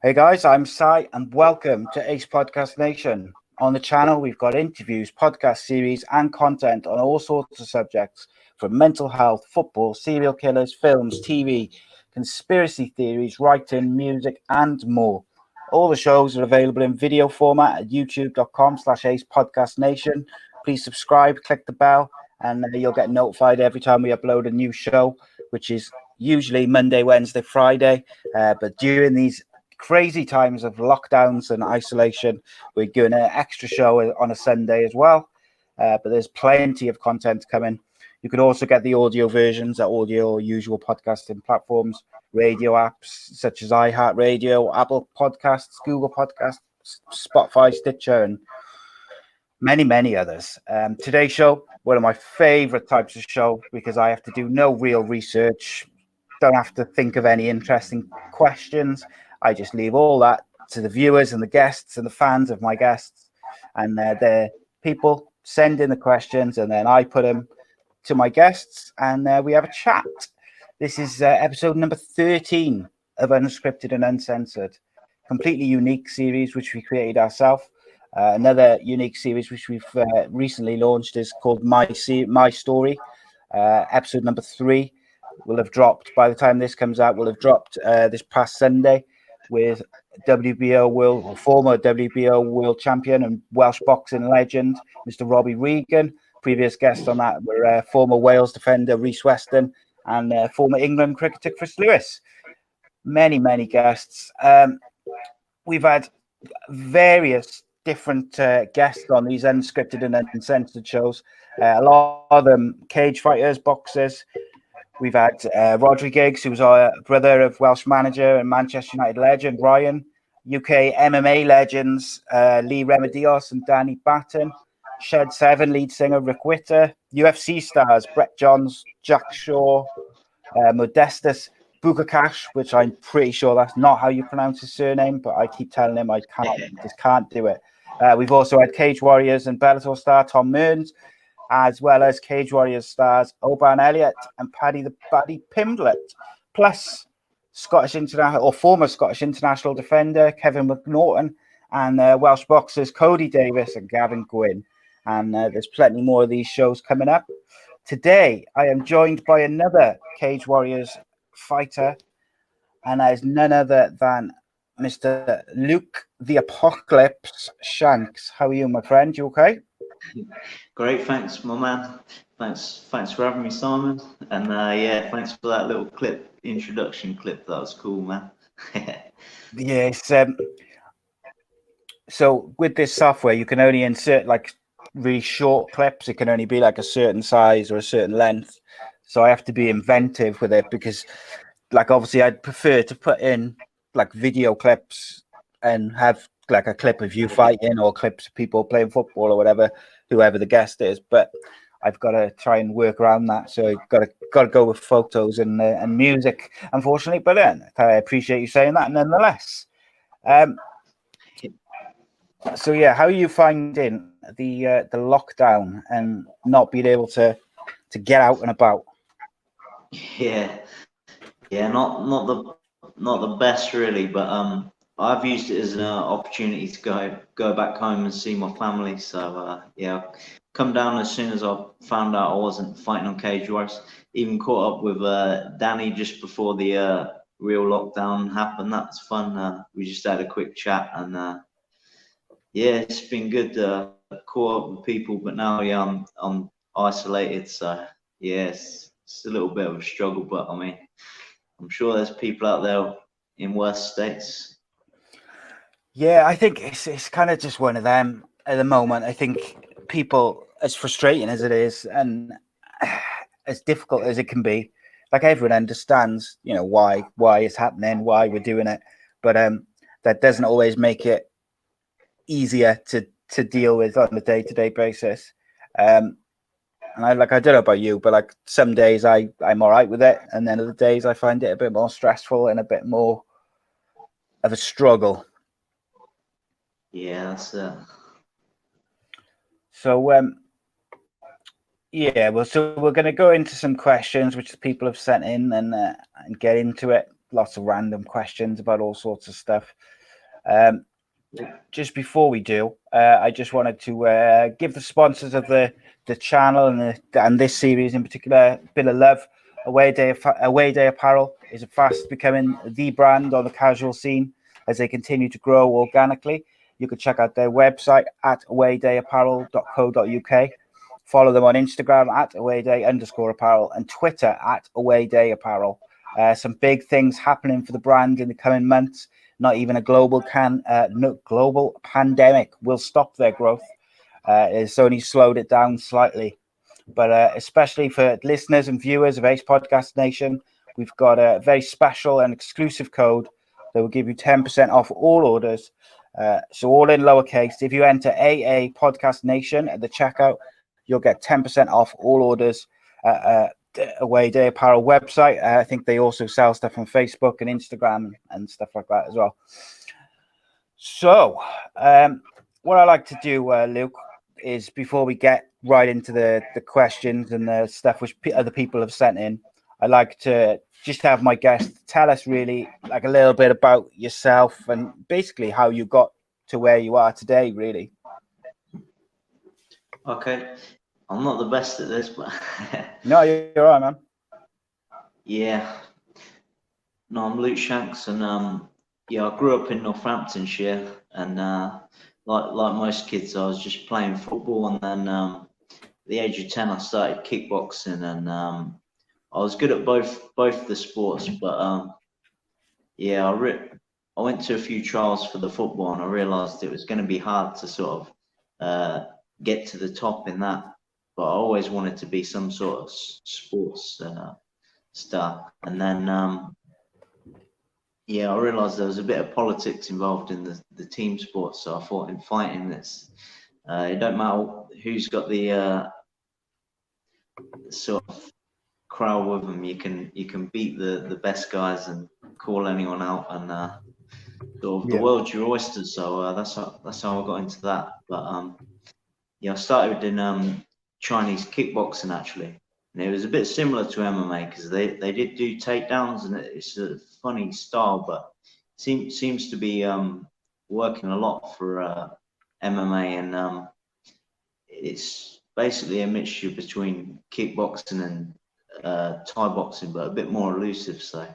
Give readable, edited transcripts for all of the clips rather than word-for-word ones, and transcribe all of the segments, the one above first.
Hey guys, I'm Sai and welcome to Ace Podcast Nation. On the channel, we've got interviews, podcast series, and content on all sorts of subjects from mental health, football, serial killers, films, TV, conspiracy theories, writing, music, and more. All the shows are available in video format at youtube.com/Ace Podcast Nation. Please subscribe, click the bell, and you'll get notified every time we upload a new show, which is usually Monday, Wednesday, Friday. But during these crazy times of lockdowns and isolation, we're doing an extra show on a Sunday as well. But there's plenty of content coming. You can also get the audio versions at all your usual podcasting platforms, radio apps such as iHeartRadio, Apple Podcasts, Google Podcasts, Spotify, Stitcher, and many, many others. Today's show, one of my favorite types of show because I have to do no real research, don't have to think of any interesting questions. I just leave all that to the viewers and the guests and the fans of my guests, and the people send in the questions, and then I put them to my guests, and we have a chat. This is episode number 13 of Unscripted and Uncensored, completely unique series which we created ourselves. Another unique series which we've recently launched is called My Story. Episode number 3 will have dropped by the time this comes out. Will have dropped this past Sunday with former WBO world champion and Welsh boxing legend, Mr. Robbie Regan. Previous guests on that were former Wales defender Rhys Weston and former England cricketer Chris Lewis. Many, many guests. We've had various different guests on these unscripted and uncensored shows. A lot of them cage fighters, boxers. We've had Rodri Giggs, who's our brother of Welsh manager and Manchester United legend Ryan, UK MMA legends Lee Remedios and Danny Batten, Shed 7 lead singer Rick Witter, UFC stars Brett Johns, Jack Shaw, Modestus Bukakash, which I'm pretty sure that's not how you pronounce his surname, but I keep telling him I just can't do it. We've also had Cage Warriors and Bellator star Tom Mearns, as well as Cage Warriors stars Oban Elliott and Paddy the Baddy Pimblett, plus Scottish international or former Scottish international defender Kevin McNaughton and Welsh boxers Cody Davis and Gavin Gwynn. And there's plenty more of these shows coming up. Today, I am joined by another Cage Warriors fighter, and that is none other than Mr. Luke the Apocalypse Shanks. How are you, my friend? You okay? Great, thanks, my man. Thanks for having me, Simon. And yeah, thanks for that little introduction clip. That was cool, man. Yes. So with this software, you can only insert like really short clips. It can only be like a certain size or a certain length. So I have to be inventive with it because, like, obviously, I'd prefer to put in like video clips and have like a clip of you fighting or clips of people playing football or whatever, whoever the guest is. But I've got to try and work around that. So I've got to go with photos and music, unfortunately. But I appreciate you saying that nonetheless. So yeah, how are you finding the lockdown and not being able to get out and about? Yeah, not the best really, but I've used it as an opportunity to go back home and see my family. So yeah, come down as soon as I found out I wasn't fighting on Cage Warriors. Even caught up with Danny just before the real lockdown happened. That was fun. We just had a quick chat, and yeah, it's been good. Caught up with people, but now yeah, I'm isolated. So yeah, it's a little bit of a struggle, but I mean, I'm sure there's people out there in worse states. Yeah, I think it's kind of just one of them at the moment. I think people, as frustrating as it is and as difficult as it can be, like everyone understands, you know, why it's happening, why we're doing it, but that doesn't always make it easier to deal with on a day-to-day basis. And I don't know about you, but like some days I'm all right with it, and then other days I find it a bit more stressful and a bit more of a struggle. Yeah, that's So yeah, well, so we're going to go into some questions which people have sent in and get into it. lots of random questions about all sorts of stuff. Just before we do, I just wanted to give the sponsors of the channel and this series in particular a bit of love. Away Day Apparel is fast becoming the brand on the casual scene as they continue to grow organically. You can check out their website at awayDayApparel.co.uk. Follow them on Instagram at awayday_apparel and Twitter at awayDayApparel. Some big things happening for the brand in the coming months. Not even a global pandemic will stop their growth. It's only slowed it down slightly. But especially for listeners and viewers of Ace Podcast Nation, we've got a very special and exclusive code that will give you 10% off all orders. So all in lowercase. If you enter AA Podcast Nation at the checkout, you'll get 10% off all orders. Away Day Apparel website. I think they also sell stuff on Facebook and Instagram and stuff like that as well. So what I like to do, Luke, is before we get right into the questions and the stuff which other people have sent in, I like to just have my guests tell us really like a little bit about yourself and basically how you got to where you are today, really. Okay. I'm not the best at this, but No, you're right, man. Yeah. No, I'm Luke Shanks, and yeah, I grew up in Northamptonshire, and like most kids, I was just playing football, and then at the age of 10, I started kickboxing, and I was good at both the sports, but yeah, I went to a few trials for the football, and I realised it was going to be hard to sort of get to the top in that. But I always wanted to be some sort of sports star. And then, yeah, I realised there was a bit of politics involved in the team sport. So I thought in fighting, it don't matter who's got the sort of crowd with them. You can beat the best guys and call anyone out, and sort of the world's your oyster. So that's how I got into that. But yeah, I started in Chinese kickboxing actually, and it was a bit similar to MMA because they did do takedowns, and it's a funny style, but seems to be working a lot for MMA, and it's basically a mixture between kickboxing and Thai boxing, but a bit more elusive. So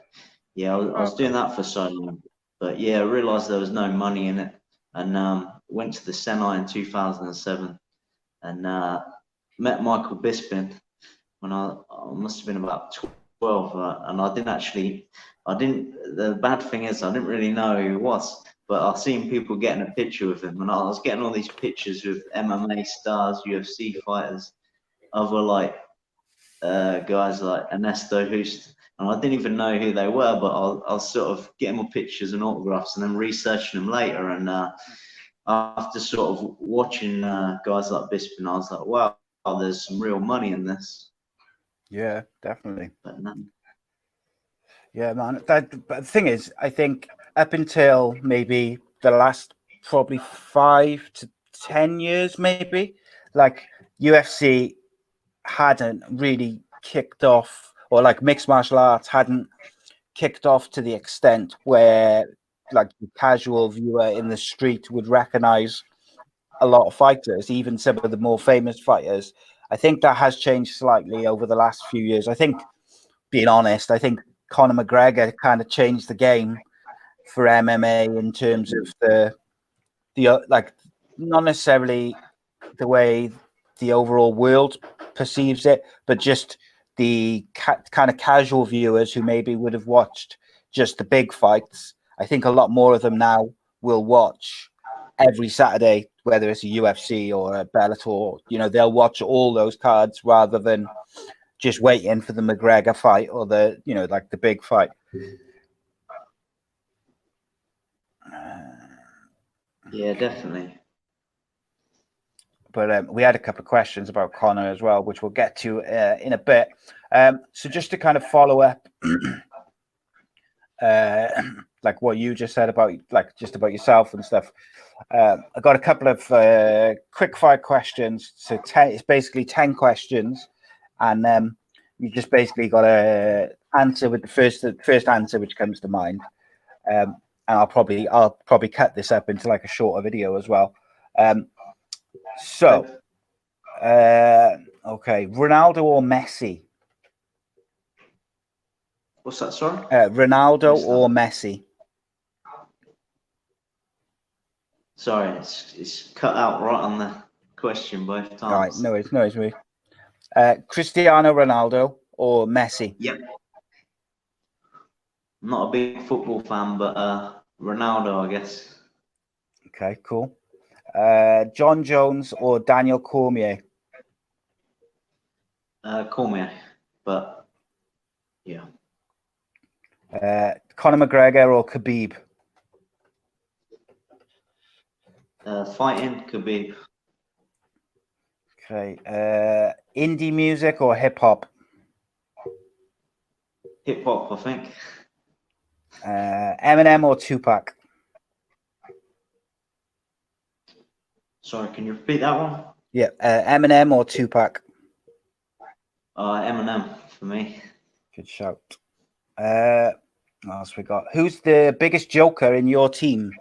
yeah, I was doing that for so long, but yeah, I realised there was no money in it, and went to the Senai in 2007, and met Michael Bisping when I must have been about 12, and the bad thing is I didn't really know who he was, but I've seen people getting a picture with him, and I was getting all these pictures with MMA stars, UFC fighters, other like guys like Ernesto Hoost, and I didn't even know who they were, but I was sort of getting more pictures and autographs and then researching them later, and after sort of watching guys like Bisping, I was like, wow, there's some real money in this. Yeah, definitely. But no. Yeah, man. But the thing is, I think up until maybe the last probably 5 to 10 years, maybe, like UFC hadn't really kicked off, or like mixed martial arts hadn't kicked off to the extent where like the casual viewer in the street would recognize a lot of fighters, even some of the more famous fighters. I think that has changed slightly over the last few years. I think, being honest, I think Conor McGregor kind of changed the game for MMA in terms of the like, not necessarily the way the overall world perceives it, but just the kind of casual viewers who maybe would have watched just the big fights. I think a lot more of them now will watch every Saturday, whether it's a UFC or a Bellator. You know, they'll watch all those cards rather than just waiting for the McGregor fight or the, you know, like the big fight. Yeah, definitely. But we had a couple of questions about Conor as well, which we'll get to in a bit. So just to kind of follow up, like what you just said about like just about yourself and stuff. I got a couple of quick fire questions. So it's basically 10 questions, and you just basically got to answer with the first answer which comes to mind. And I'll probably cut this up into like a shorter video as well. Okay, Ronaldo or Messi? What's that, sorry? Ronaldo or Messi? Sorry, it's cut out right on the question both times. All right, no worries. Cristiano Ronaldo or Messi? Yep. I'm not a big football fan, but Ronaldo, I guess. Okay, cool. John Jones or Daniel Cormier? Cormier, but yeah. Conor McGregor or Khabib? Fighting Khabib. Okay. Indie music or hip hop? Hip hop, I think. Eminem or Tupac? Sorry, can you repeat that one? Yeah, Eminem or Tupac? Eminem for me. Good shout. What else we got? Who's the biggest joker in your team?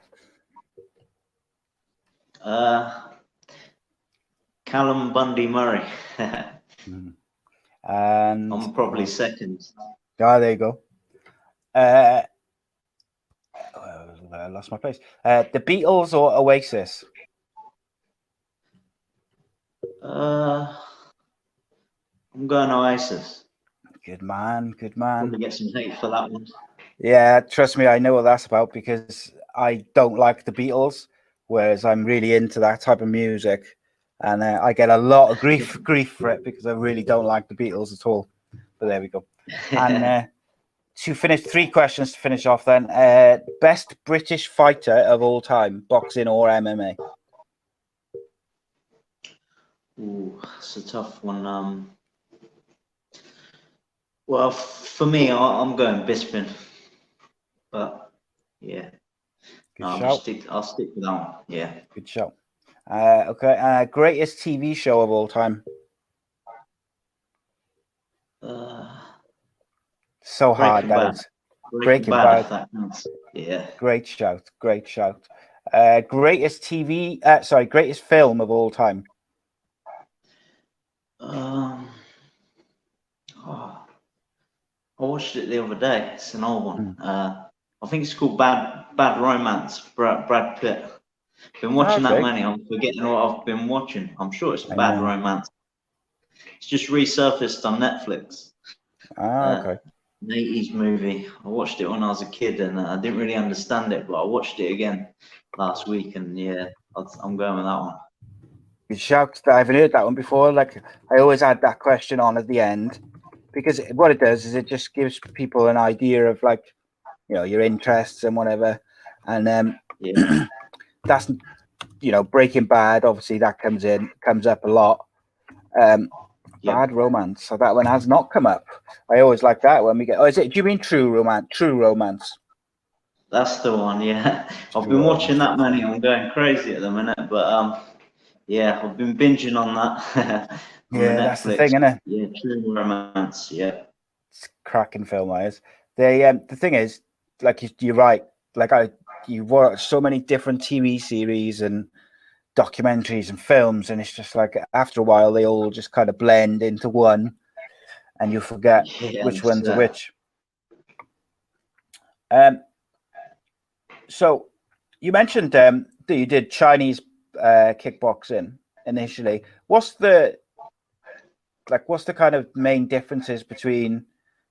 Callum Bundy Murray. And I'm probably second. there you go. I lost my place. The Beatles or Oasis? I'm going Oasis. Good man. Probably get some hate for that one. Yeah, trust me, I know what that's about because I don't like the Beatles, whereas I'm really into that type of music, and I get a lot of grief for it because I really don't like the Beatles at all. But there we go. And to finish, 3 questions to finish off then. Best British fighter of all time, boxing or MMA? Ooh, it's a tough one. Well, for me, I'm going Bisping. But yeah, I'll stick with that one. Yeah. Good show. Okay. Greatest TV show of all time. So hard that is. Breaking Bad. Yeah. Great shout. Greatest film of all time. I watched it the other day. It's an old one. I think it's called Bad Romance. Brad Pitt. Been watching that many. I'm forgetting what I've been watching. I'm sure it's Bad Romance. It's just resurfaced on Netflix. Okay. An 80s movie. I watched it when I was a kid and I didn't really understand it, but I watched it again last week and yeah, I'm going with that one. Good shout. I haven't heard that one before. Like I always add that question on at the end because what it does is it just gives people an idea of like, you know, your interests and whatever. And that's, you know, Breaking Bad. Obviously, that comes up a lot. Bad Romance. So that one has not come up. I always like that when we get. Oh, is it? Do you mean True Romance? True Romance. That's the one. Yeah, I've been watching that many. I'm going crazy at the minute, but yeah, I've been binging on that. That's the thing, isn't it? Yeah, True Romance. Yeah, it's cracking film, is. The thing is, like you're right. Like you watch so many different TV series and documentaries and films, and it's just like after a while they all just kind of blend into one, and you forget which ones are which. So you mentioned that you did Chinese kickboxing initially. What's the kind of main differences between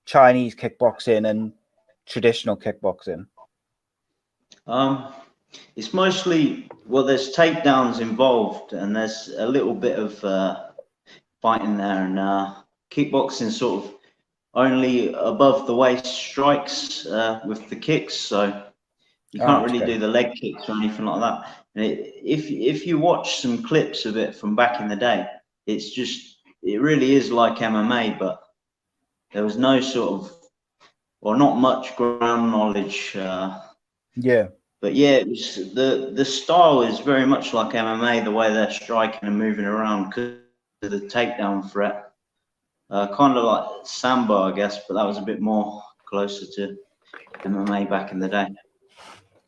Chinese kickboxing and traditional kickboxing? It's mostly, well, there's takedowns involved and there's a little bit of fighting there, and kickboxing sort of only above the waist strikes with the kicks, so you can't really do the leg kicks or anything like that. And if you watch some clips of it from back in the day, it really is like MMA, but there was no sort of, or not much ground knowledge. But yeah, it was, the style is very much like MMA, the way they're striking and moving around because of the takedown threat. Kind of like Sambo, I guess, but that was a bit more closer to MMA back in the day.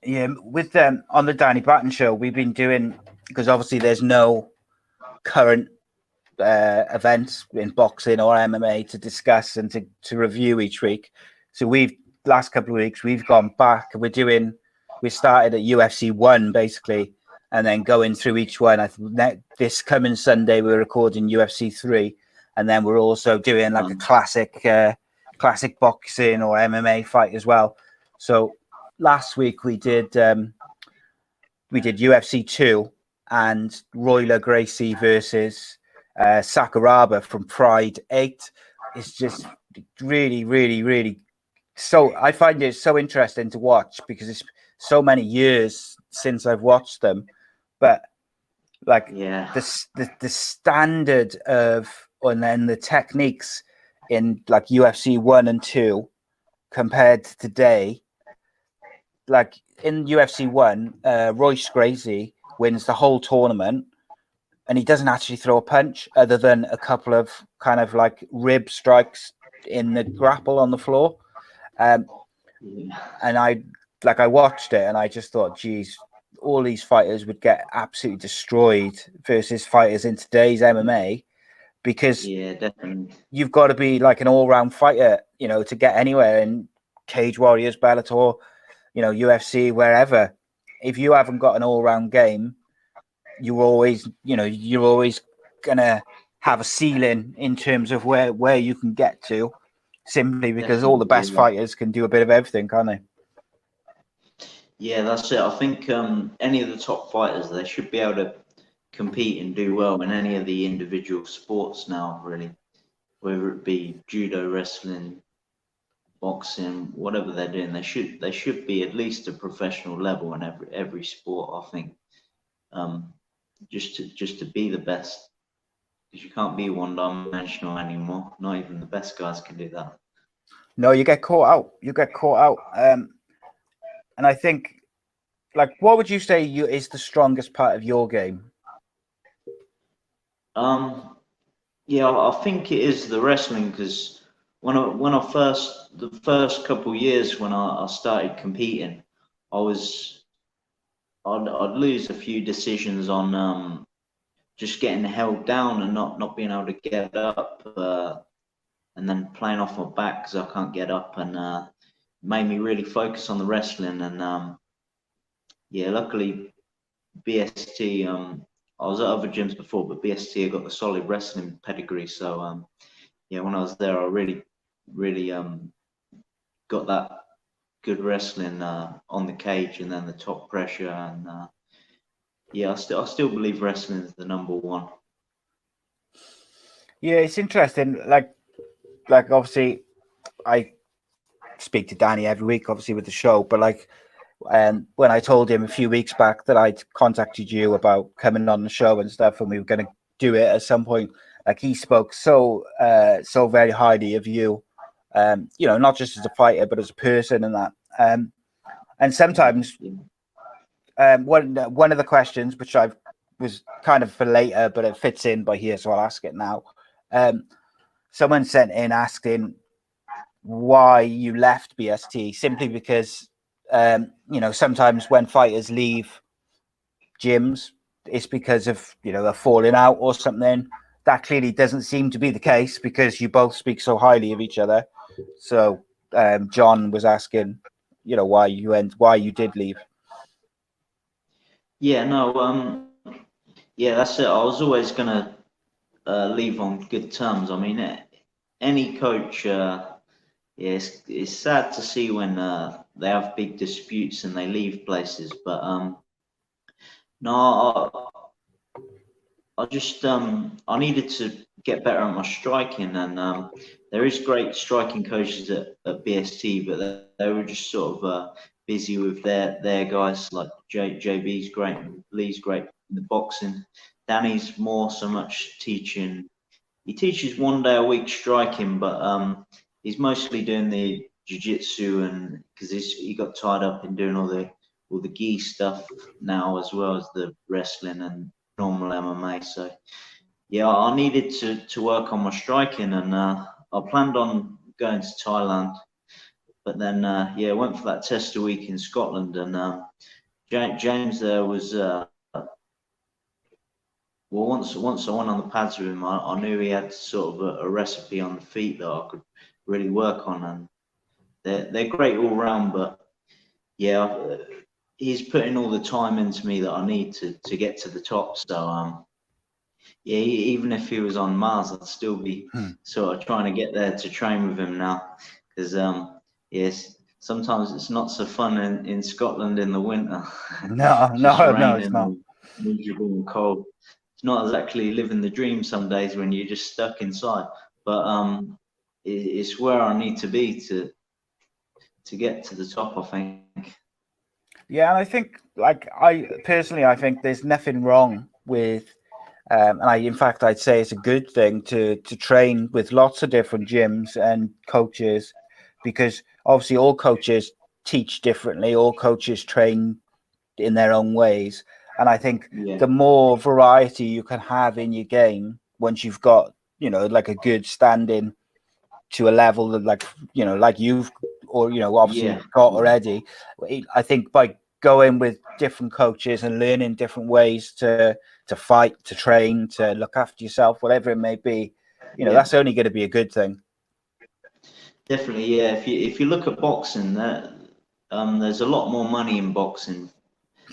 Yeah, with on the Danny Batten show, we've been doing, because obviously there's no current events in boxing or MMA to discuss and to review each week. So last couple of weeks we've gone back. We started at UFC 1 basically, and then going through each one. This coming Sunday we're recording UFC 3, and then we're also doing like a classic boxing or MMA fight as well. So last week we did UFC 2 and Royler Gracie versus Sakuraba from Pride 8. It's just really, really, really. So I find it so interesting to watch because it's so many years since I've watched them, but like the standard of, and then the techniques in like UFC 1 and 2 compared to today. Like in UFC 1, Royce Gracie wins the whole tournament, and he doesn't actually throw a punch other than a couple of kind of like rib strikes in the grapple on the floor. And I watched it and I just thought, geez, all these fighters would get absolutely destroyed versus fighters in today's MMA, because you've got to be like an all-round fighter, to get anywhere in Cage Warriors, Bellator, UFC, wherever. If you haven't got an all-round game, you're always gonna have a ceiling in terms of where you can get to, simply because all the best fighters can do a bit of everything, can't they? Yeah, that's it. I think any of the top fighters, they should be able to compete and do well in any of the individual sports now, really, whether it be judo, wrestling, boxing, whatever they're doing. They should be at least a professional level in every sport, I think. Just to be the best, because you can't be one-dimensional anymore. Not even the best guys can do that. No, you get caught out. And I think, like, what would you say is the strongest part of your game? Yeah, I think it is the wrestling, because the first couple of years when I started competing, I'd lose a few decisions on just getting held down and not being able to get up, and then playing off my back because I can't get up, and made me really focus on the wrestling. And luckily BST, I was at other gyms before, but BST I got the solid wrestling pedigree. So when I was there, I really got that good wrestling on the cage, and then the top pressure, and I still believe wrestling is the number one. Yeah, it's interesting. Like obviously, I speak to Danny every week, obviously with the show, but like, when I told him a few weeks back that I'd contacted you about coming on the show and stuff, and we were going to do it at some point, like, he spoke so very highly of you, not just as a fighter, but as a person and that. And sometimes, one of the questions, which I was kind of for later, but it fits in by here, so I'll ask it now. Someone sent in asking why you left BST, simply because sometimes when fighters leave gyms, it's because of a falling out or something. That clearly doesn't seem to be the case, because you both speak so highly of each other. So John was asking, why you did leave. Yeah, no, that's it. I was always gonna leave on good terms. I mean, any coach, it's sad to see when they have big disputes and they leave places. But no, I just I needed to get better at my striking, and there is great striking coaches at BST, but they were just sort of busy with their guys. Like JB's great, Lee's great in the boxing. Danny's more so much teaching. He teaches 1 day a week striking, but he's mostly doing the jiu-jitsu, and because he got tied up in doing all the gi stuff now, as well as the wrestling and normal MMA. So yeah, I needed to work on my striking, and I planned on going to Thailand, but then yeah, went for that test a week in Scotland, and James there was well, once I went on the pads with him, I knew he had sort of a recipe on the feet that I could really work on, and they're great all round, but yeah, he's putting all the time into me that I need to get to the top. So yeah, even if he was on Mars, I'd still be sort of trying to get there to train with him now, because yes, sometimes it's not so fun in Scotland in the winter. No, Just no, it's raining not. and miserable and cold. It's not exactly living the dream some days when you're just stuck inside. But it's where I need to be to get to the top, I think. Yeah, and I think, like, I personally, I think there's nothing wrong with, and in fact, I'd say it's a good thing to train with lots of different gyms and coaches, because obviously all coaches teach differently, all coaches train in their own ways, and I think Yeah, the more variety you can have in your game, once you've got, like a good standing to a level that, like, like you've, or obviously yeah, got yeah, already. I think by going with different coaches and learning different ways to fight, to train, to look after yourself, whatever it may be, yeah. that's only going to be a good thing. Definitely, yeah. If you look at boxing, there's a lot more money in boxing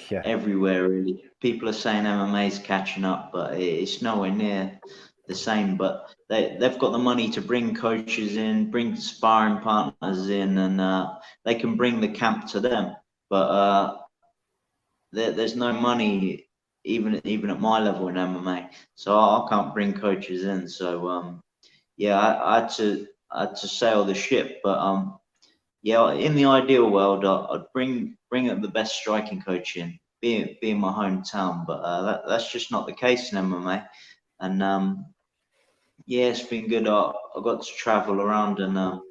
Yeah, everywhere, really. People are saying MMA is catching up, but it's nowhere near the same. But they've got the money to bring coaches in, bring sparring partners in, and they can bring the camp to them. But there's no money even at my level in MMA, so I can't bring coaches in. So yeah, I had to sail the ship, but yeah, in the ideal world, I'd bring up the best striking coach in, be in my hometown, but that's just not the case in MMA. And yeah, it's been good. I got to travel around, and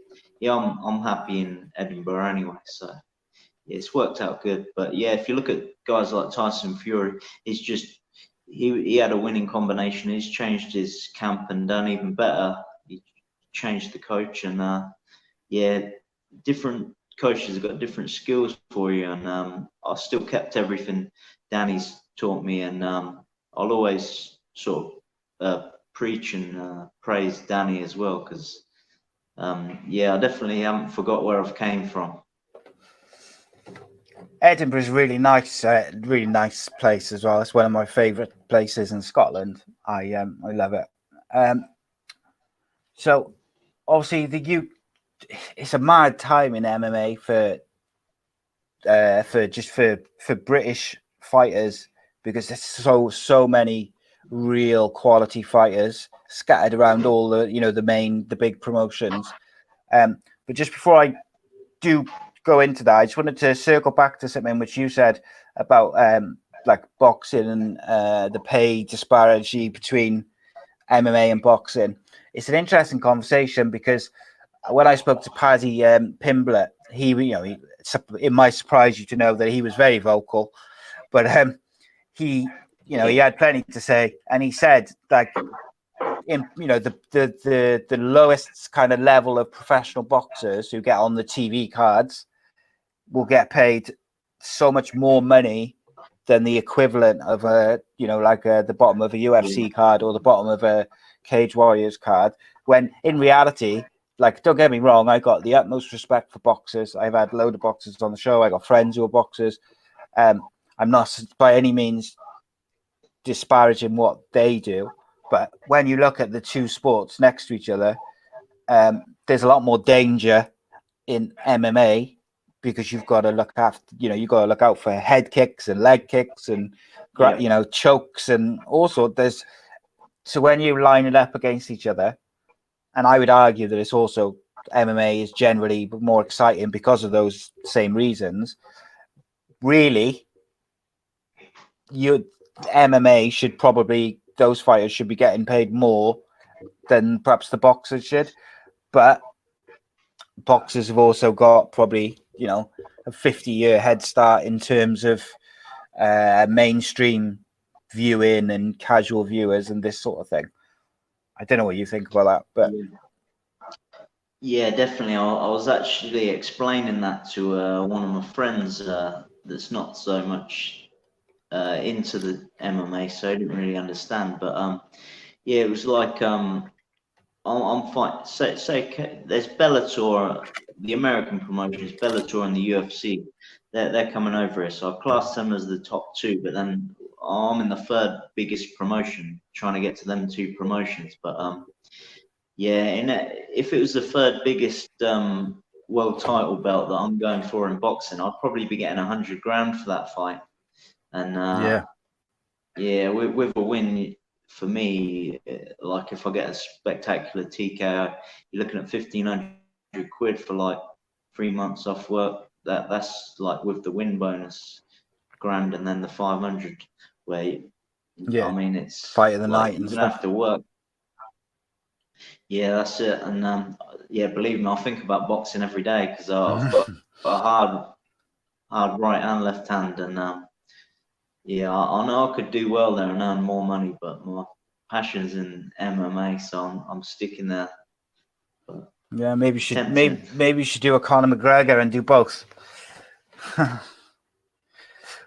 yeah, I'm happy in Edinburgh anyway. So yeah, it's worked out good. But yeah, if you look at guys like Tyson Fury, it's just he had a winning combination. He's changed his camp and done even better. He changed the coach, and yeah, different coaches have got different skills for you, and I still kept everything Danny's taught me, and I'll always sort of preach and praise Danny as well, because yeah, I definitely haven't forgot where I've came from. Edinburgh is really nice place as well. It's one of my favourite places in Scotland. I love it. Um, so obviously it's a mad time in MMA for British fighters, because there's so many real quality fighters scattered around all the big promotions. But just before I do go into that, I just wanted to circle back to something which you said about like boxing and the pay disparity between MMA and boxing. It's an interesting conversation, because when I spoke to Paddy Pimblett, it might surprise you to know that he was very vocal, but he had plenty to say, and he said, like, in the lowest kind of level of professional boxers who get on the TV cards will get paid so much more money than the equivalent of the bottom of a Yeah, UFC card or the bottom of a Cage Warriors card. When in reality, like, don't get me wrong, I got the utmost respect for boxers. I've had a load of boxers on the show. I got friends who are boxers. I'm not by any means disparaging what they do, but when you look at the two sports next to each other, there's a lot more danger in MMA, because you've got to look after, you've got to look out for head kicks and leg kicks and yeah, chokes and all sorts. So when you line it up against each other, and I would argue that it's also, MMA is generally more exciting because of those same reasons. Really, you MMA should probably, those fighters should be getting paid more than perhaps the boxers should, but boxers have also got probably a 50-year head start in terms of mainstream viewing and casual viewers and this sort of thing. I don't know what you think about that, but yeah, definitely. I was actually explaining that to one of my friends that's not so much into the MMA, so I didn't really understand. But yeah, it was like I'm fine. Say there's Bellator, the American promotions, Bellator and the UFC. They're coming over here, so I class them as the top two. But then I'm in the third biggest promotion, trying to get to them two promotions. But yeah, if it was the third biggest world title belt that I'm going for in boxing, I'd probably be getting 100 grand for that fight. And yeah, with a win for me, like if I get a spectacular TKO, you're looking at 1,500 quid for like 3 months off work. That's like with the win bonus grand and then the 500. Where I mean, it's fight of the like night and you're gonna stuff. have to work. Yeah, that's it. And yeah, believe me, I think about boxing every day because I've got a hard right and left hand, and yeah, I know I could do well there and earn more money, but my passion's in MMA, so I'm sticking there. But yeah, maybe you should do a Conor McGregor and do both.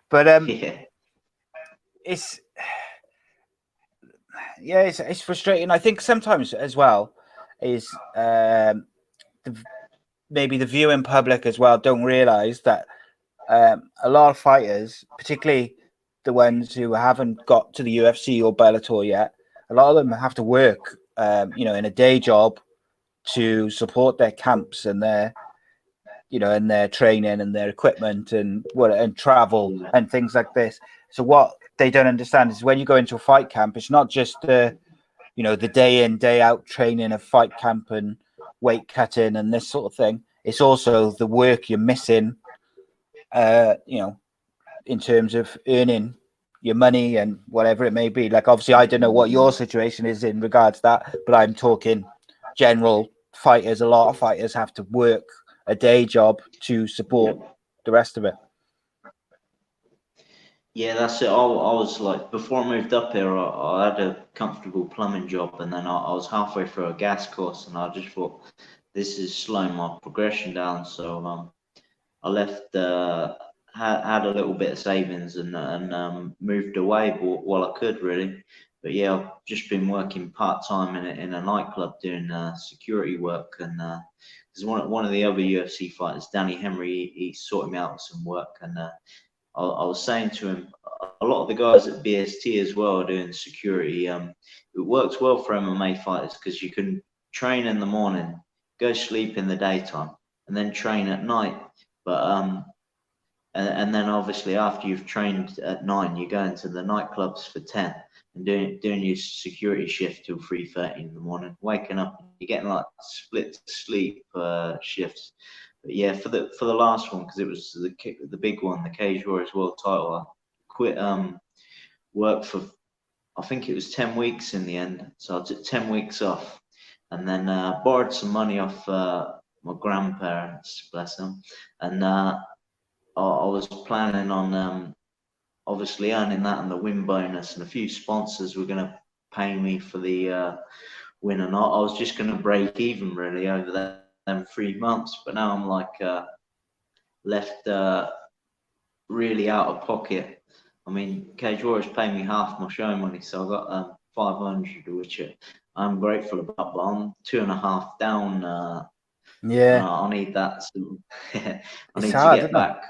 But yeah, it's frustrating. I think sometimes as well is maybe the viewing public as well don't realize that a lot of fighters, particularly the ones who haven't got to the UFC or Bellator yet, a lot of them have to work, in a day job to support their camps and their, and their training and their equipment and travel and things like this. So what they don't understand is when you go into a fight camp, it's not just the day in, day out training of fight camp and weight cutting and this sort of thing. It's also the work you're missing, in terms of earning your money and whatever it may be. Like, obviously, I don't know what your situation is in regards to that, but I'm talking general fighters. A lot of fighters have to work a day job to support the rest of it. yeah, that's it. I was like, before I moved up here, I had a comfortable plumbing job, and then I was halfway through a gas course, and I just thought this is slowing my progression down. So I left, had a little bit of savings and moved away while I could really. But yeah, I've just been working part time in a nightclub doing security work, and because one of the other UFC fighters, Danny Henry, he sorted me out with some work, and I was saying to him, a lot of the guys at BST as well are doing security. It works well for MMA fighters because you can train in the morning, go sleep in the daytime, and then train at night. But and then obviously after you've trained at 9, you go into the nightclubs for 10 and doing your security shift till 3:30 in the morning. Waking up, you're getting like split sleep shifts. But yeah, for the last one, because it was the big one, the Cage Warriors World Title, I quit work for, I think it was 10 weeks in the end. So I took 10 weeks off, and then borrowed some money off my grandparents, bless them, and I was planning on obviously earning that and the win bonus, and a few sponsors were going to pay me for the win or not. I was just going to break even really over them 3 months, but now I'm like left really out of pocket. I mean, Cage Warriors paid me half my show money, so I got 500, which I'm grateful about, but I'm 2.5 down. I need that. So, I need to get back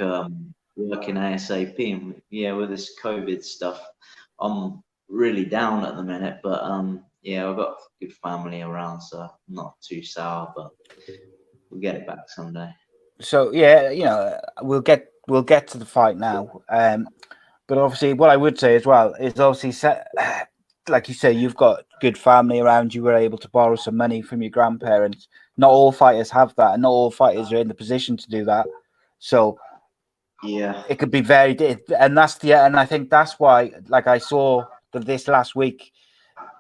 working ASAP. And yeah, with this COVID stuff, I'm really down at the minute. But yeah, I've got a good family around, so I'm not too sour. But we'll get it back someday. So yeah, we'll get to the fight now. But obviously, what I would say as well is obviously, like you say, you've got good family around. You were able to borrow some money from your grandparents. Not all fighters have that, and not all fighters are in the position to do that. So yeah, it could be very, and I think that's why, like I saw this last week,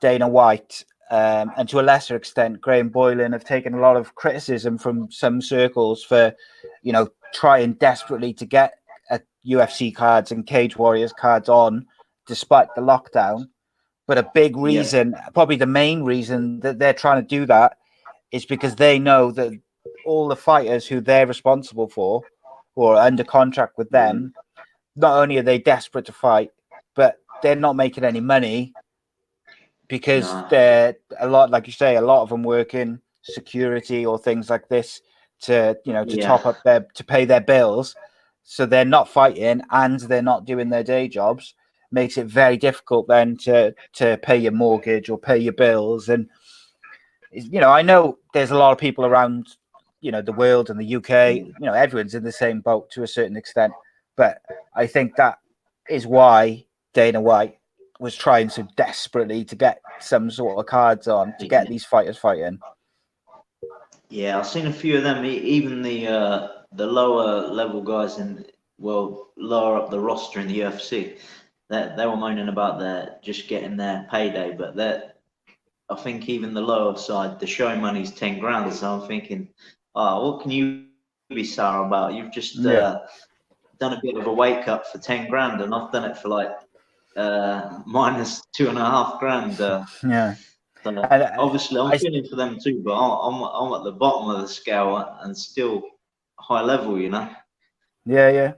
Dana White, and to a lesser extent, Graham Boylan have taken a lot of criticism from some circles for, trying desperately to get UFC cards and Cage Warriors cards on despite the lockdown. But a big reason, probably the main reason that they're trying to do that is because they know that all the fighters who they're responsible for, who are under contract with them, not only are they desperate to fight, but they're not making any money because they're a lot, like you say, a lot of them work in security or things like this to, you know, to top up to pay their bills. So they're not fighting and they're not doing their day jobs. Makes it very difficult then to pay your mortgage or pay your bills. And, you know, I know there's a lot of people around, you know, the world and the UK, you know, everyone's in the same boat to a certain extent. But I think that is why Dana White was trying so desperately to get some sort of cards on to get these fighters fighting. Yeah, I've seen a few of them. Even the lower level guys lower up the roster in the UFC, that they were moaning about just getting their payday. But I think even the lower side, the show money's 10 grand. So I'm thinking, what can you be sour about? You've just done a bit of a weight cut for 10 grand, and I've done it for like minus 2.5 grand. So obviously, I'm feeling for them too, but I'm at the bottom of the scale and still high level, you know. Yeah.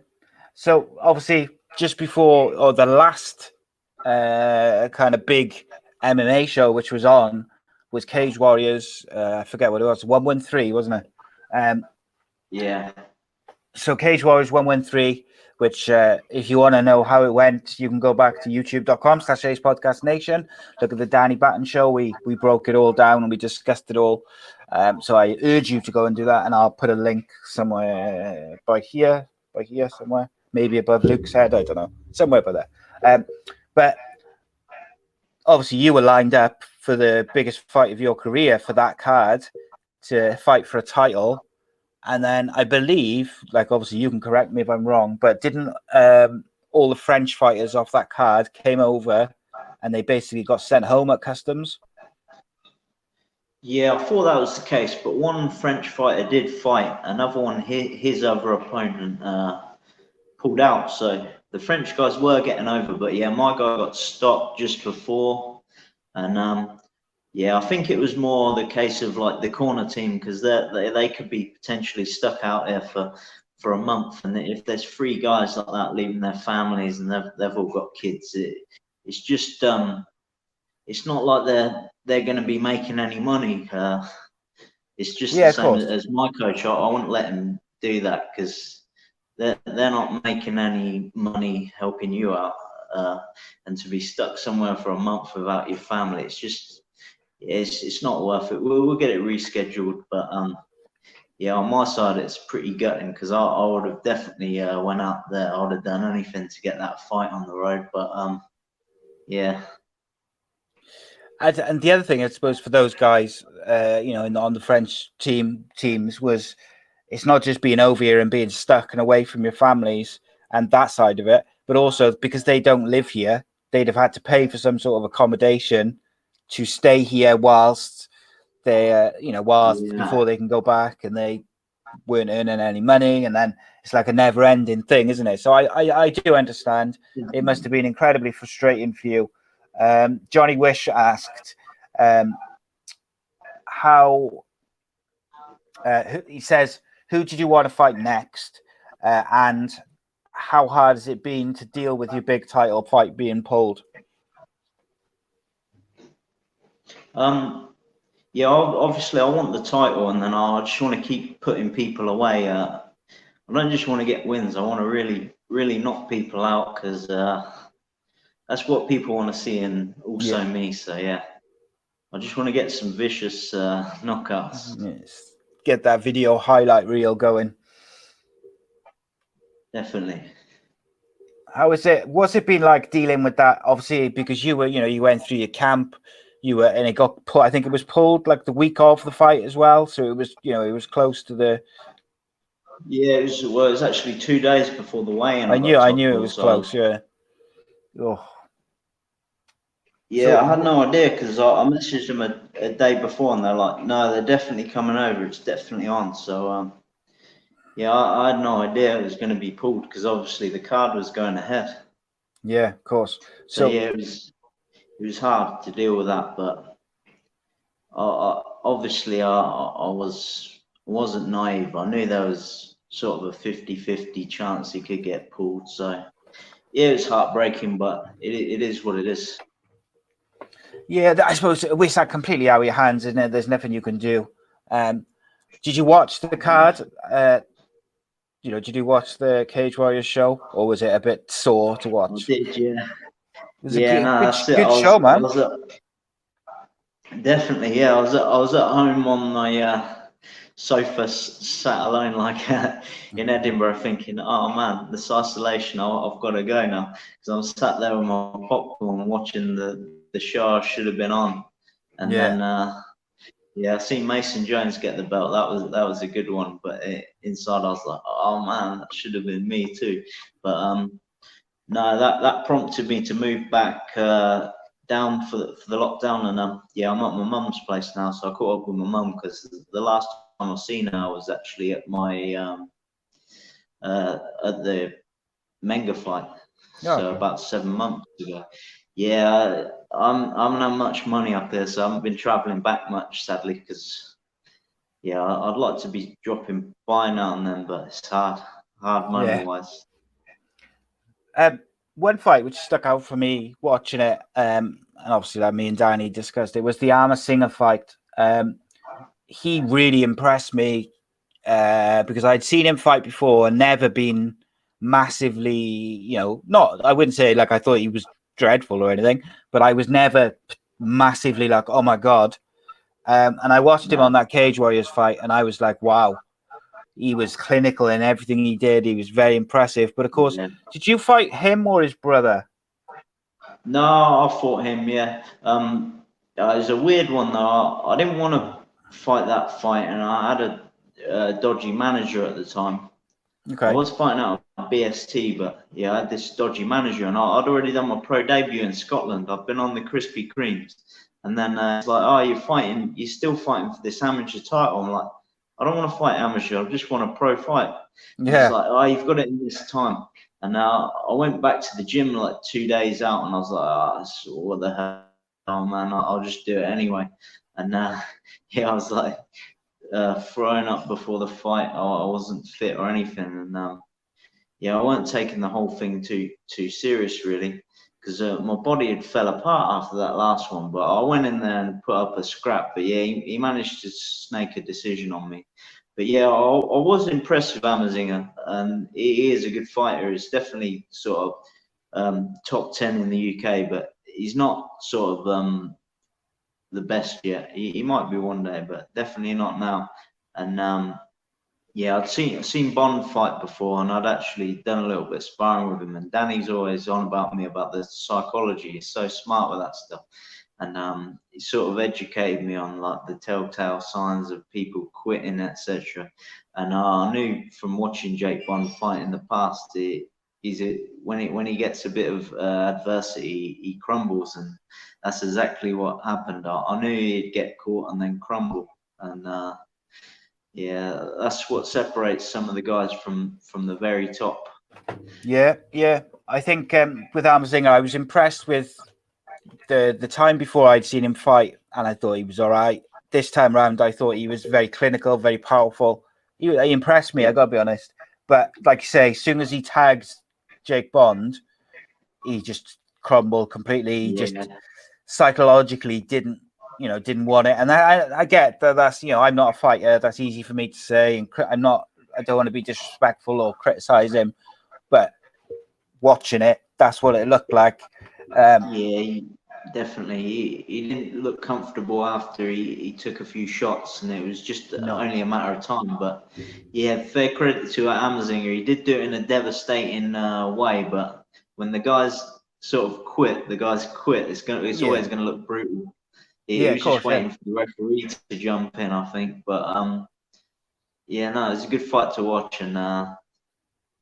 So obviously, just before or the last kind of big MMA show which was on was Cage Warriors. I forget what it was. 113, wasn't it? Yeah. So Cage Warriors 113, which if you want to know how it went, you can go back to youtube.com/Ace Podcast Nation. Look at the Danny Batten show. We broke it all down and we discussed it all. So I urge you to go and do that, and I'll put a link somewhere by here somewhere, maybe above Luke's head. I don't know, somewhere by there. But obviously, you were lined up for the biggest fight of your career for that card to fight for a title. And then I believe, like, obviously you can correct me if I'm wrong, but didn't all the French fighters off that card came over and they basically got sent home at customs? Yeah, I thought that was the case, but one French fighter did fight. Another one, his other opponent pulled out. So the French guys were getting over, but yeah, my guy got stopped just before. And yeah, I think it was more the case of like the corner team, because they could be potentially stuck out there for a month. And if there's 3 guys like that leaving their families and they've all got kids, it's just it's not like they're going to be making any money. It's just the same as my coach. I wouldn't let him do that because they're not making any money helping you out. And to be stuck somewhere for a month without your family, it's not worth it. We'll get it rescheduled, but yeah, on my side it's pretty gutting because I would have definitely went out there. I would have done anything to get that fight on the road, but yeah. And the other thing, I suppose, for those guys, you know, on the French teams was it's not just being over here and being stuck and away from your families and that side of it, but also because they don't live here, they'd have had to pay for some sort of accommodation to stay here whilst they, before they can go back, and they weren't earning any money, and then it's like a never-ending thing, isn't it? So I do understand. It must have been incredibly frustrating for you. Johnny Wish asked he says, who did you want to fight next, and how hard has it been to deal with your big title fight being pulled? Yeah, obviously I want the title, and then I just want to keep putting people away. I don't just want to get wins. I want to really knock people out, because that's what people want to see, and also me. So yeah, I just want to get some vicious knockouts. Yes. Get that video highlight reel going. Definitely. How is it? What's it been like dealing with that? Obviously, because you went through your camp, and it got pulled. I think it was pulled like the week of the fight as well. So it was, it was close to the. Yeah, it was actually 2 days before the weigh-in. I knew it was close. Yeah. Oh. Yeah, I had no idea, because I messaged them a day before, and they're like, no, they're definitely coming over. It's definitely on. So yeah, I had no idea it was going to be pulled, because obviously the card was going ahead. Yeah, of course. So yeah, it was hard to deal with that, but obviously I wasn't naive. I knew there was sort of a 50-50 chance he could get pulled. So yeah, it was heartbreaking, but it is what it is. Yeah, I suppose it's that completely out of your hands, isn't it? There's nothing you can do. Did you watch the card? Did you watch the Cage Warriors show, or was it a bit sore to I watch? did, yeah. It was a Yeah, good, no, good, that's it. good show, I man. was definitely, yeah. I was at home on my sofa, sat alone like in Edinburgh, thinking, "Oh man, this isolation. I've got to go now," because I'm sat there with my popcorn watching the show I should have been on, and Yeah, then yeah, I seen Mason Jones get the belt. That was a good one, but inside I was like, "Oh man, that should have been me too." But no, that prompted me to move back down for the lockdown, and yeah, I'm at my mum's place now, so I caught up with my mum because the last time I seen her was actually at my at the Menga fight, so okay. about 7 months ago. Yeah, I haven't had much money up here, so I haven't been travelling back much, sadly, because yeah, I'd like to be dropping by now and then, but it's hard money Yeah. wise. One fight which stuck out for me watching it, and obviously like me and Danny discussed it, was the Armour Singer fight. He really impressed me because I'd seen him fight before and never been massively, not, I wouldn't say like I thought he was dreadful or anything, but I was never massively like, oh my God. And I watched him No, on that Cage Warriors fight and I was like, wow, he was clinical in everything he did. He was very impressive. But of course, yeah. did you fight him or his brother? No, I fought him. Yeah. It was a weird one though. I didn't want to fight that fight, and I had a dodgy manager at the time. I Okay. was fighting out of BST, but yeah, I had this dodgy manager, and I'd already done my pro debut in Scotland. I've been on the Krispy Kremes, and then it's like, oh, you're still fighting for this amateur title. I'm like, I don't want to fight amateur. I just want a pro fight. He's Yeah. like, oh, you've got it in this time. And now I went back to the gym like 2 days out, and I was like, oh, what the hell, man? I'll just do it anyway. And yeah, I was like throwing up before the fight. I wasn't fit or anything, and yeah, I weren't taking the whole thing too serious really, because my body had fell apart after that last one. But I went in there and put up a scrap. But yeah, he managed to snake a decision on me. But yeah, I was impressed with Amazinger, and he is a good fighter. He's definitely sort of top 10 in the UK, but he's not sort of the best yet. He might be one day, but definitely not now. And yeah, I'd seen Bond fight before, and I'd actually done a little bit of sparring with him. And Danny's always on about me about the psychology. He's so smart with that stuff, and he sort of educated me on like the telltale signs of people quitting, etc. And I knew from watching Jake Bond fight in the past, when he gets a bit of adversity, he crumbles, and that's exactly what happened. I knew he'd get caught and then crumble, and yeah, that's what separates some of the guys from the very top. Yeah. Yeah. I think with Amazinger, I was impressed with the time before I'd seen him fight, and I thought he was all right. This time round, I thought he was very clinical, very powerful. He impressed me, I Yeah, gotta be honest. But like you say, as soon as he tags Jake Bond, he just crumbled completely. He yeah, just psychologically didn't want it. And I get that that's, I'm not a fighter. That's easy for me to say. And I don't want to be disrespectful or criticize him, but watching it, that's what it looked like. yeah. Definitely, he didn't look comfortable after he took a few shots, and it was just No. only a matter of time. But yeah, fair credit to Amazinger. He did do it in a devastating way, but when the guys sort of quit, the guys quit. It's Yeah. always gonna look brutal. He Yeah, of was just course, yeah. waiting for the referee to jump in, I think. But yeah, no, it's a good fight to watch, and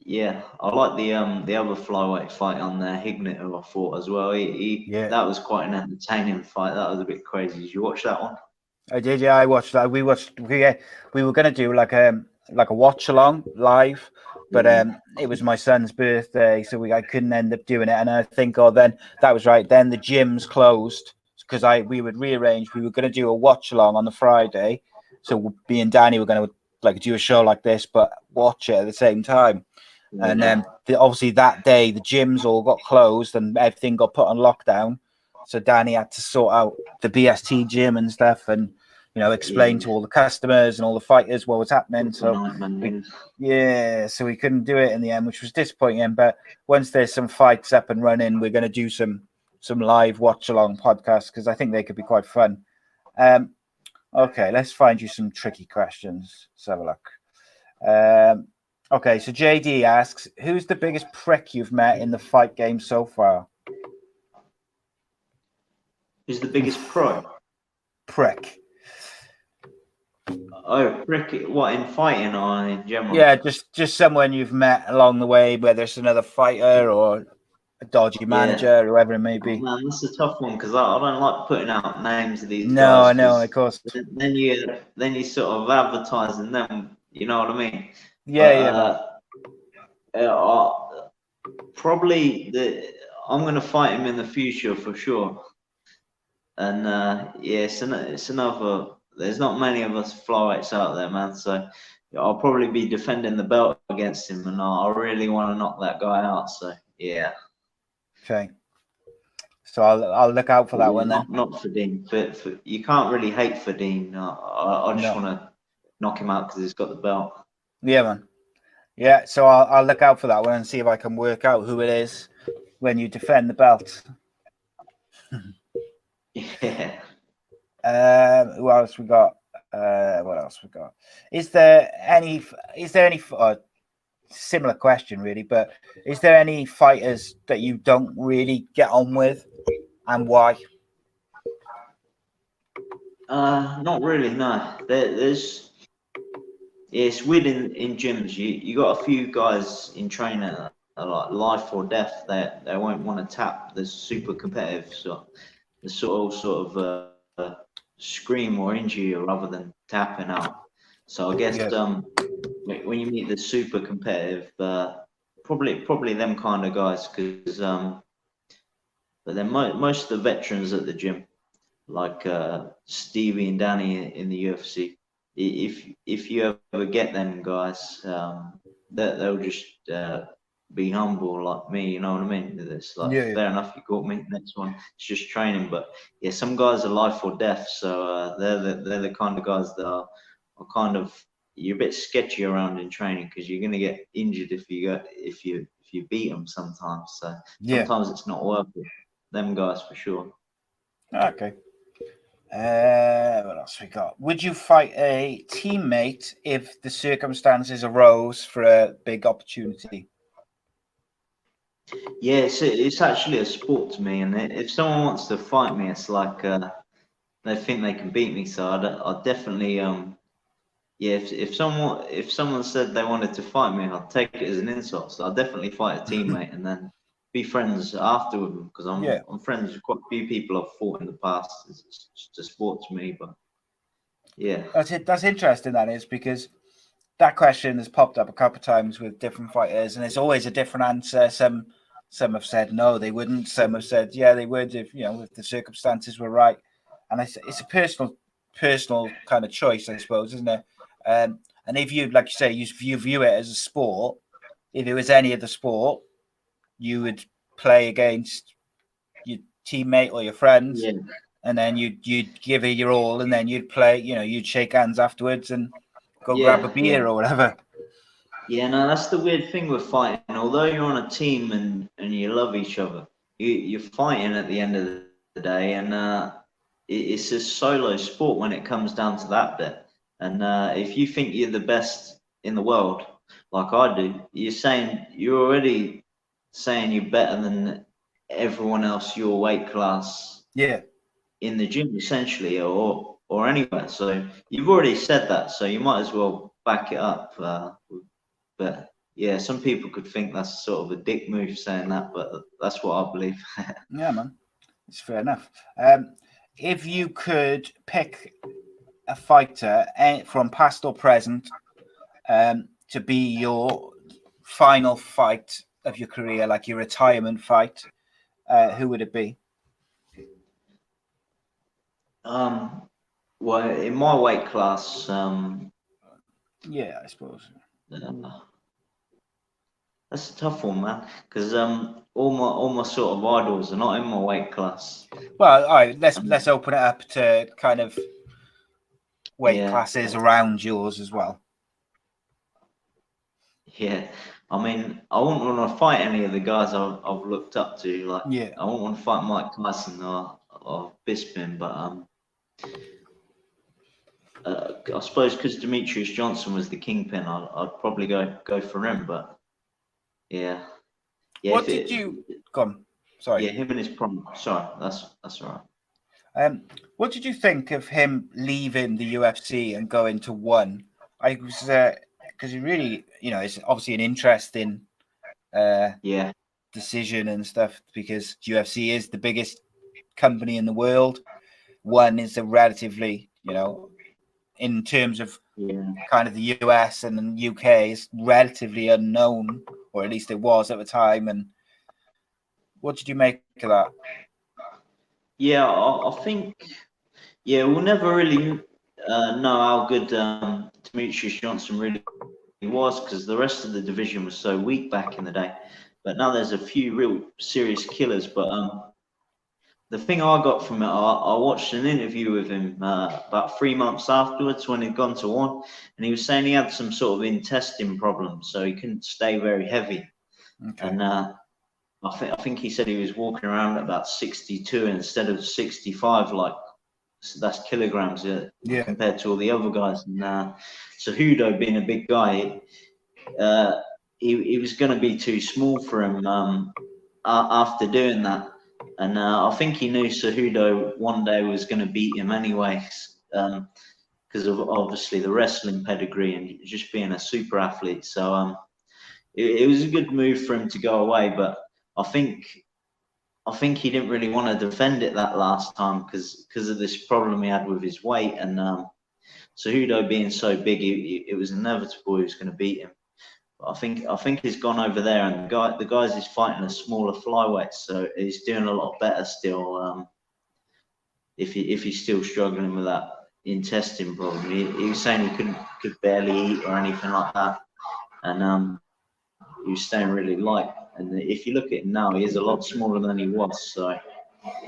yeah, I like the other flyweight fight on there, Hignett, who I fought as well. Yeah. That was quite an entertaining fight. That was a bit crazy. Did you watch that one? I did, yeah. I watched that. We were gonna do like like a watch along live, but it was my son's birthday, so I couldn't end up doing it. And I think, then that was right. Then the gyms closed because we would rearrange. We were going to do a watch along on the Friday, so me and Danny were going to like do a show like this, but watch it at the same time. And then obviously that day the gyms all got closed and everything got put on lockdown. So Danny had to sort out the BST gym and stuff, and explain to all the customers and all the fighters what was happening. So so we couldn't do it in the end, which was disappointing. But once there's some fights up and running, we're going to do some live watch along podcasts because I think they could be quite fun. Okay, let's find you some tricky questions. Let's have a look. Okay, so JD asks, who's the biggest prick you've met in the fight game so far? Who's the biggest pro? Prick. Oh, prick! What, in fighting or in general? Yeah, just someone you've met along the way, whether it's another fighter or a dodgy manager, or whoever it may be. Oh, man, that's a tough one because I don't like putting out names of these guys. No, no, of course. Then you sort of advertising them. You know what I mean? Yeah, probably I'm going to fight him in the future for sure. And it's another. There's not many of us flyweights out there, man. So I'll probably be defending the belt against him, and I really want to knock that guy out. So yeah. Okay. So I'll look out for that one then. Not for Dean, but you can't really hate for Dean. I just want to knock him out because he's got the belt. Yeah, man. Yeah, so I'll look out for that one and see if I can work out who it is when you defend the belt. Yeah. Who else we got? What else we got? Is there any similar question really, but is there any fighters that you don't really get on with, and why? Not really, no. It's weird in gyms. You got a few guys in training that are like life or death. They won't want to tap the super competitive sort of scream or injure you rather than tapping out. So I guess when you meet the super competitive, probably them kind of guys, because but then most of the veterans at the gym, like Stevie and Danny in the UFC, if you ever get them guys, they'll just be humble like me, you know what I mean? It's like, fair enough, you caught me, next one, it's just training. But yeah, some guys are life or death, so they're the kind of guys that are kind of, you're a bit sketchy around in training because you're going to get injured if you beat them sometimes. So sometimes it's not worth it. Them guys for sure. Okay. What else we got? Would you fight a teammate if the circumstances arose for a big opportunity? Yeah, it's actually a sport to me, and if someone wants to fight me, it's like they think they can beat me. So I'd definitely if someone said they wanted to fight me, I'd take it as an insult. So I'd definitely fight a teammate and then be friends after with them, because I'm friends with quite a few people I've fought in the past. It's just a sport to me, but yeah. That's interesting, that is, because that question has popped up a couple of times with different fighters, and it's always a different answer. Some have said no, they wouldn't. Some have said yeah, they would if if the circumstances were right. And it's a personal kind of choice, I suppose, isn't it? And if you, like you say, you view it as a sport, if it was any other sport, you would play against your teammate or your friends, and then you'd give it your all, and then you'd play. You'd shake hands afterwards and go grab a beer or whatever. Yeah, no, that's the weird thing with fighting. Although you're on a team and you love each other, you're fighting at the end of the day, and it's a solo sport when it comes down to that bit. And if you think you're the best in the world, like I do, you're already saying you're better than everyone else your weight class. Yeah. In the gym, essentially, or anywhere. So you've already said that, so you might as well back it up. But yeah, some people could think that's sort of a dick move saying that, but that's what I believe. Yeah, man, it's fair enough. If you could pick a fighter from past or present to be your final fight of your career, like your retirement fight, who would it be? Well, in my weight class, Yeah, I suppose. That's a tough one, man. Because all my sort of idols are not in my weight class. Well, all right, let's open it up to kind of weight classes around yours as well. Yeah, I mean, I wouldn't want to fight any of the guys I've looked up to. Like, I wouldn't want to fight Mike Tyson or Bisping, but I suppose because Demetrius Johnson was the kingpin, I'd probably go for him. But yeah. What did you? Go on. Sorry. Yeah, him and his prom. Sorry, that's all right. What did you think of him leaving the UFC and going to ONE? I was because he really, it's obviously an interesting decision and stuff, because UFC is the biggest company in the world. ONE is a relatively, in terms of kind of the US and the UK, is relatively unknown, or at least it was at the time. And what did you make of that? Yeah, I think, we'll never really know how good Demetrius Johnson really was, because the rest of the division was so weak back in the day. But now there's a few real serious killers. But the thing I got from it, I watched an interview with him about 3 months afterwards when he'd gone to ONE, and he was saying he had some sort of intestine problems, so he couldn't stay very heavy. Okay. And I think he said he was walking around at about 62 instead of 65, like, so that's kilograms compared to all the other guys. And Cejudo, being a big guy, he was going to be too small for him after doing that. And I think he knew Cejudo one day was going to beat him anyways, because of obviously the wrestling pedigree and just being a super athlete. So it was a good move for him to go away, but I think he didn't really want to defend it that last time because of this problem he had with his weight. And Cejudo being so big, it was inevitable he was going to beat him. But I think he's gone over there, and the guys he's fighting are smaller flyweights, so he's doing a lot better still. If he's still struggling with that intestine problem, he was saying he could barely eat or anything like that, and he was staying really light. And if you look at him now, he is a lot smaller than he was. So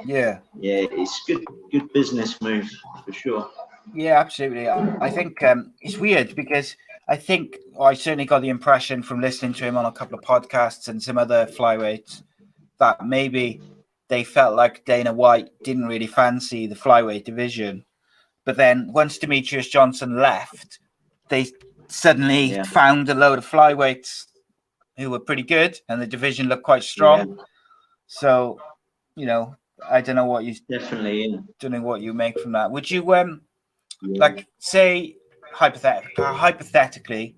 yeah, it's good business move for sure. Yeah, absolutely. I think it's weird because I certainly got the impression from listening to him on a couple of podcasts and some other flyweights that maybe they felt like Dana White didn't really fancy the flyweight division. But then once Demetrius Johnson left, they suddenly found a load of flyweights who were pretty good, and the division looked quite strong. Yeah. So, I don't know what you don't know what you make from that. Would you like, say hypothetically,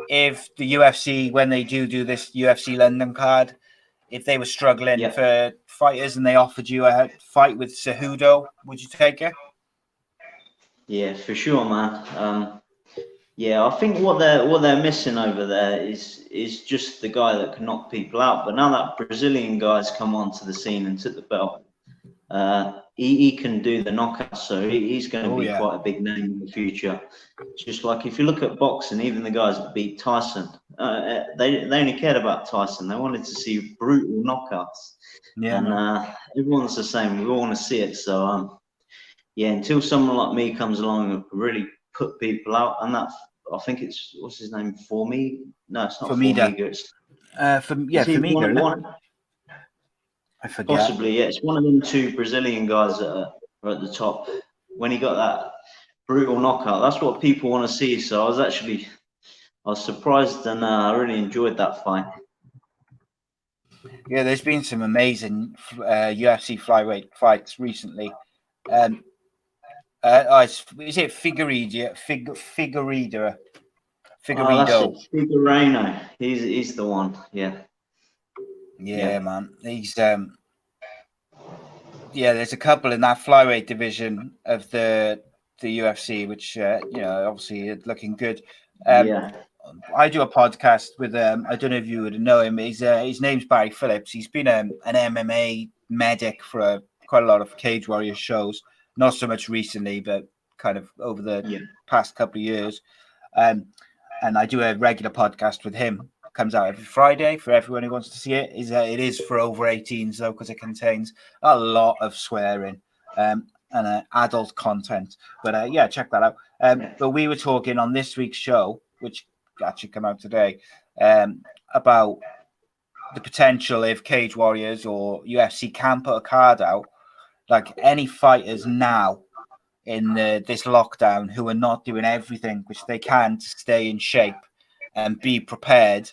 if the UFC, when they do this UFC London card, if they were struggling for fighters and they offered you a fight with Cejudo, would you take it? Yeah, for sure, man. I think what they're missing over there is just the guy that can knock people out. But now that Brazilian guy's come onto the scene and took the belt, he can do the knockouts, so he's going to be quite a big name in the future. It's just like if you look at boxing, even the guys that beat Tyson, they only cared about Tyson. They wanted to see brutal knockouts, and everyone's the same. We all want to see it. So until someone like me comes along and really put people out, and that I think it's what's his name, Formiga? No, it's not Formiga. It's Formiga. I forget. Possibly, yeah. It's one of them two Brazilian guys that are at the top. When he got that brutal knockout, that's what people want to see. So I was surprised, and I really enjoyed that fight. Yeah, there's been some amazing UFC flyweight fights recently. Is it Figueiredo? Figueiredo. Figueiredo. He's the one. Yeah, man. He's there's a couple in that flyweight division of the UFC, which obviously looking good. I do a podcast with I don't know if you would know him. His name's Barry Phillips. He's been an MMA medic for quite a lot of Cage Warriors shows. Not so much recently, but kind of over the past couple of years. And I do a regular podcast with him. Comes out every Friday for everyone who wants to see it. It is for over 18s though, because it contains a lot of swearing and adult content. But yeah, check that out. But we were talking on this week's show, which actually came out today, about the potential if Cage Warriors or UFC can put a card out, like any fighters now in this lockdown who are not doing everything which they can to stay in shape and be prepared,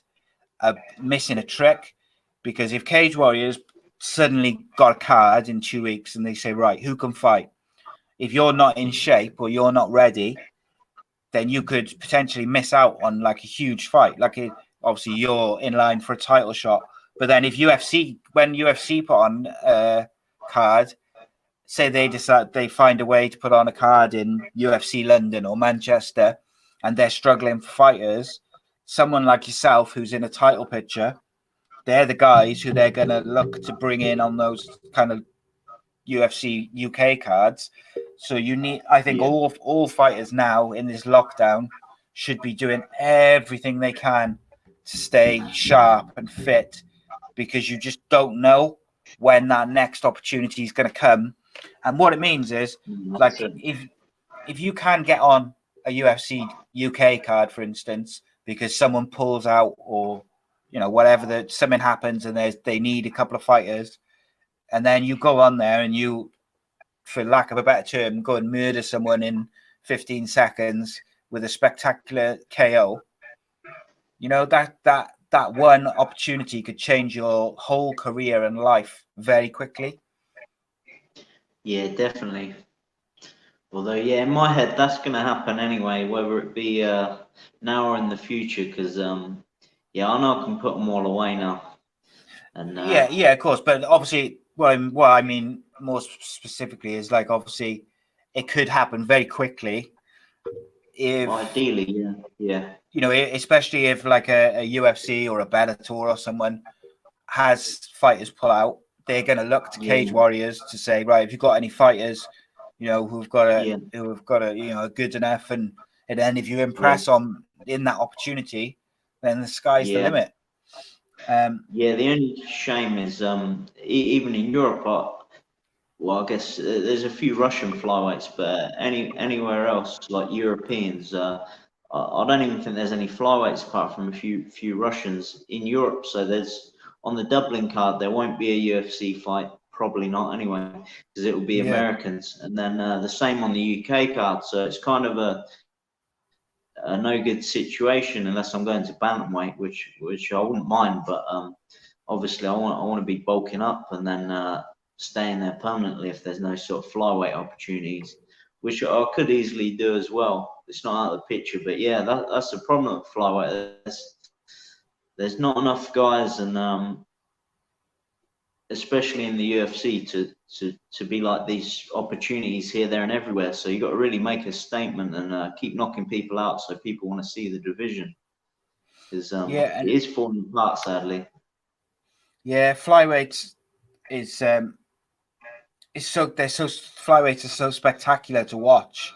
missing a trick. Because if Cage Warriors suddenly got a card in 2 weeks and they say, right, who can fight? If you're not in shape or you're not ready, then you could potentially miss out on like a huge fight. Obviously you're in line for a title shot, but then if when UFC put on a card, say they decide they find a way to put on a card in UFC London or Manchester, and they're struggling for fighters, someone like yourself who's in a title picture, they're the guys who they're going to look to bring in on those kind of UFC UK cards. So I think all fighters now in this lockdown should be doing everything they can to stay sharp and fit, because you just don't know when that next opportunity is going to come. And what it means is, like, if you can get on a UFC UK card, for instance, because someone pulls out or whatever, something happens and they need a couple of fighters, and then you go on there and you, for lack of a better term, go and murder someone in 15 seconds with a spectacular KO. That one opportunity could change your whole career and life very quickly. Yeah, definitely. Although, yeah, in my head, that's going to happen anyway, whether it be now or in the future, because, yeah, I know I can put them all away now. And yeah, of course. But obviously, what I mean more specifically is, like, obviously, it could happen very quickly. Ideally, yeah. Especially if like a UFC or a Bellator or someone has fighters pull out, they're going to look to Cage Warriors to say, right, if you've got any fighters, who've got a good enough, and then if you impress on in that opportunity, then the sky's the limit. Yeah, the only shame is even in Europe, well, I guess there's a few Russian flyweights, but anywhere else like Europeans, I don't even think there's any flyweights apart from a few Russians in Europe. So there's on the Dublin card there won't be a UFC fight, probably not anyway, because it will be Americans, and then the same on the UK card. So it's kind of a no good situation unless I'm going to bantamweight, which I wouldn't mind, but obviously I want to be bulking up and then staying there permanently if there's no sort of flyweight opportunities, which I could easily do as well. It's not out of the picture, but yeah, that's the problem with flyweight. There's not enough guys, and especially in the UFC, to be like these opportunities here, there, and everywhere. So you got to really make a statement and keep knocking people out, so people want to see the division. Because it is falling apart, sadly. Yeah, flyweight is flyweights are so spectacular to watch.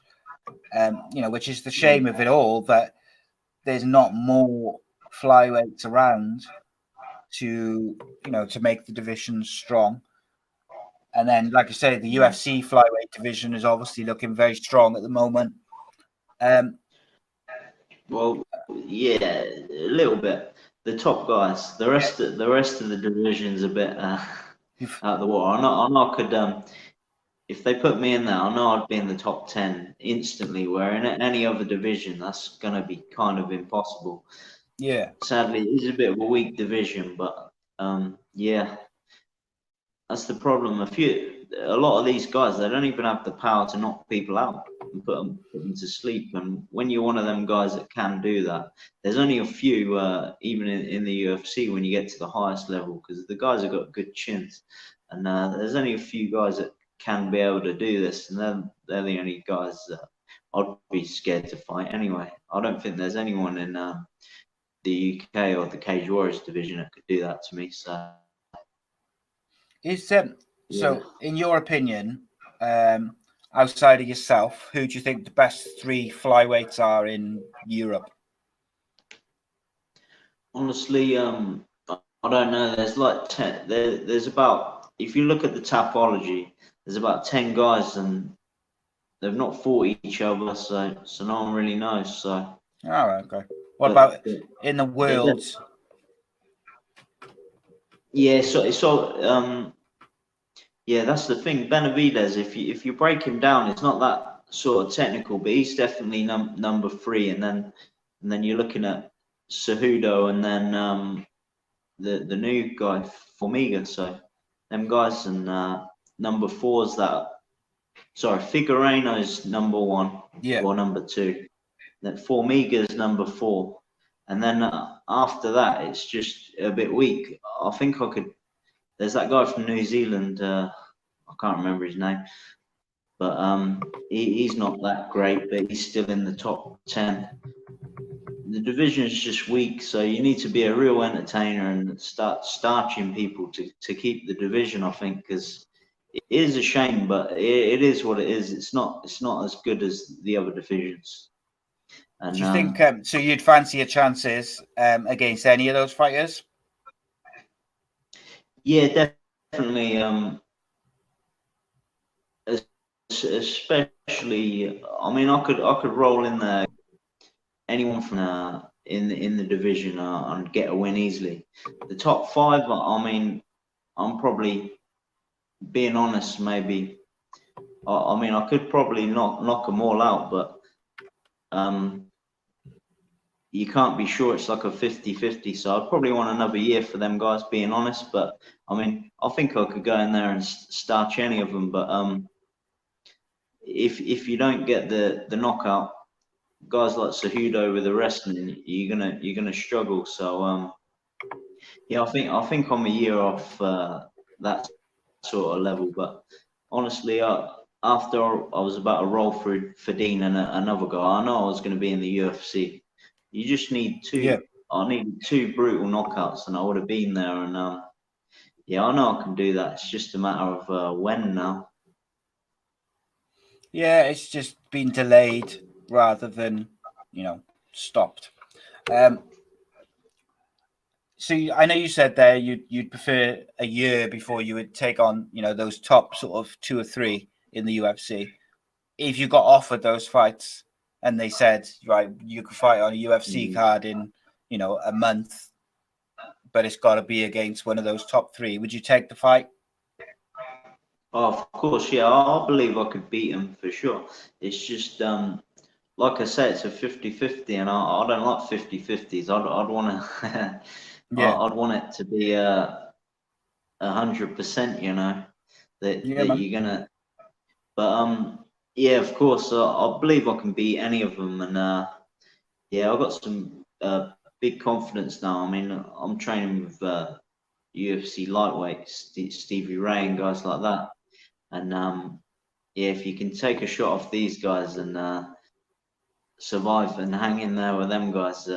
Which is the shame of it all, that there's not more flyweights around to make the division strong. And then, like I say, the UFC flyweight division is obviously looking very strong at the moment. Well, yeah, a little bit. The top guys, the rest of the division's a bit out of the water. I know I could, if they put me in there, I know I'd be in the top 10 instantly. Where in any other division, that's gonna be kind of impossible. Yeah. Sadly, it is a bit of a weak division, but yeah, that's the problem. A lot of these guys, they don't even have the power to knock people out and put them to sleep. And when you're one of them guys that can do that, there's only a few, even in the UFC, when you get to the highest level, because the guys have got good chins, and there's only a few guys that can be able to do this, and they're the only guys I'd be scared to fight anyway. I don't think there's anyone in the UK or the Cage Warriors division that could do that to me. So Is yeah. so in your opinion, outside of yourself, who do you think the best 3 flyweights are in Europe? Honestly, I don't know. There's like 10. There's about, if you look at the topology, there's about 10 guys, and they've not fought each other, so no one really knows. So. All right, okay. What But about in the world? Yeah, yeah, that's the thing. Benavidez, if you break him down, it's not that sort of technical, but he's definitely number 3. And then you're looking at Cejudo, and then the new guy Formiga. So them guys, and number 4's Figueiredo's number 1, Yeah. or number 2. Then Formiga's number 4. And then after that, it's just a bit weak. I think there's that guy from New Zealand, I can't remember his name, but he's not that great, but he's still in the top 10. The division is just weak, so you need to be a real entertainer and start starching people to keep the division, I think, because it is a shame, but it is what it is. It's not as good as the other divisions. And, do you think so? You'd fancy your chances against any of those fighters? Yeah, definitely. Especially, I mean, I could roll in there anyone from in the division and get a win easily. The top 5, I mean, I'm probably being honest. Maybe I mean, I could probably knock them all out, but you can't be sure. It's like a 50-50. So I'd probably want another year for them guys, being honest. But I mean, I think I could go in there and starch any of them. But if you don't get the knockout, guys like Cejudo with the wrestling, you're gonna struggle. So yeah, I think I'm a year off that sort of level. But honestly, after I was about to roll through Fedine and another guy, I know I was going to be in the UFC. You just need 2. Yeah. I needed 2 brutal knockouts, and I would have been there. And yeah, I know I can do that. It's just a matter of when now. Yeah, it's just been delayed rather than, stopped. So I know you said there you'd prefer a year before you would take on, those top sort of 2 or 3 in the UFC. If you got offered those fights and they said, right, you could fight on a UFC card in, a month, but it's got to be against one of those top 3, would you take the fight? Oh, of course, yeah. I believe I could beat him for sure. It's just like I said, it's a 50-50, and I don't like 50-50s. I'd want to Yeah. I'd want it to be 100%. That you're gonna. But yeah, of course, I believe I can beat any of them, and yeah, I've got some big confidence now. I mean, I'm training with UFC lightweights, Stevie Ray and guys like that, and yeah, if you can take a shot off these guys and survive and hang in there with them guys,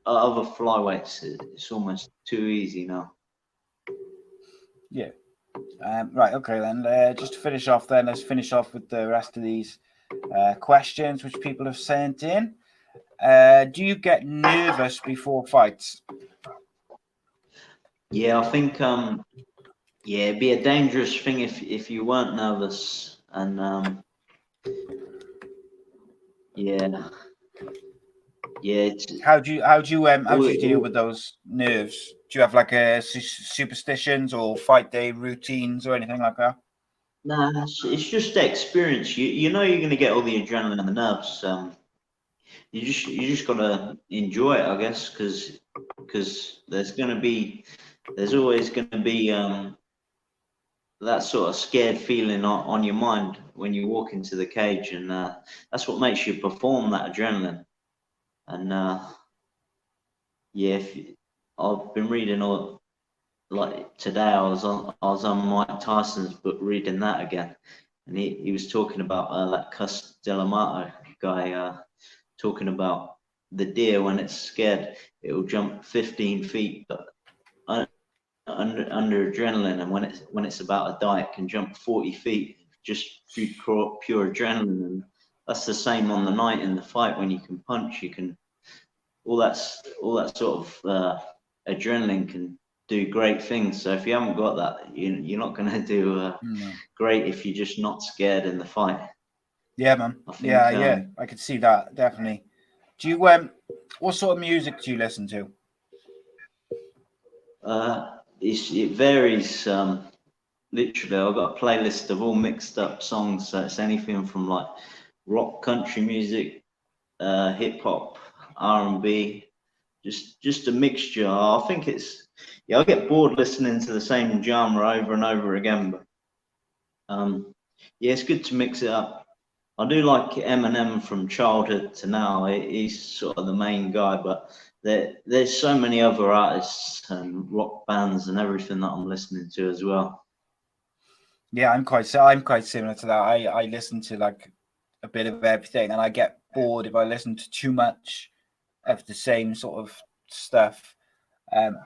other flyweights, it's almost too easy now. Yeah. Right, okay then. Just to finish off then, let's finish off with the rest of these questions which people have sent in. Do you get nervous before fights? Yeah, I think yeah, it'd be a dangerous thing if you weren't nervous, and yeah, How do you deal with those nerves? Do you have like superstitions or fight day routines or anything like that? Nah, it's just the experience. You know you're gonna get all the adrenaline and the nerves. You just gotta enjoy it, I guess, because there's always gonna be that sort of scared feeling on your mind when you walk into the cage, and that's what makes you perform, that adrenaline. And yeah, I've been reading all, like today, I was on Mike Tyson's book reading that again, and he was talking about that Cus D'Amato, guy talking about the deer when it's scared, it will jump 15 feet, but under adrenaline, and when it's about to die, it can jump 40 feet just through pure adrenaline. And that's the same on the night in the fight. When you can punch, you can all that sort of adrenaline can do great things. So if you haven't got that, you're not going to do great if you're just not scared in the fight. Yeah, man. Yeah, I could see that, definitely. Do you what sort of music do you listen to? It varies. Literally, I've got a playlist of all mixed up songs. So it's anything from like rock, country music, hip hop, R&B, just a mixture. I think I get bored listening to the same genre over and over again, but it's good to mix it up. I do like Eminem from childhood to now. He's sort of the main guy, but there's so many other artists and rock bands and everything that I'm listening to as well. Yeah, I'm quite similar to that. I listen to like a bit of everything, and I get bored if I listen to too much of the same sort of stuff. And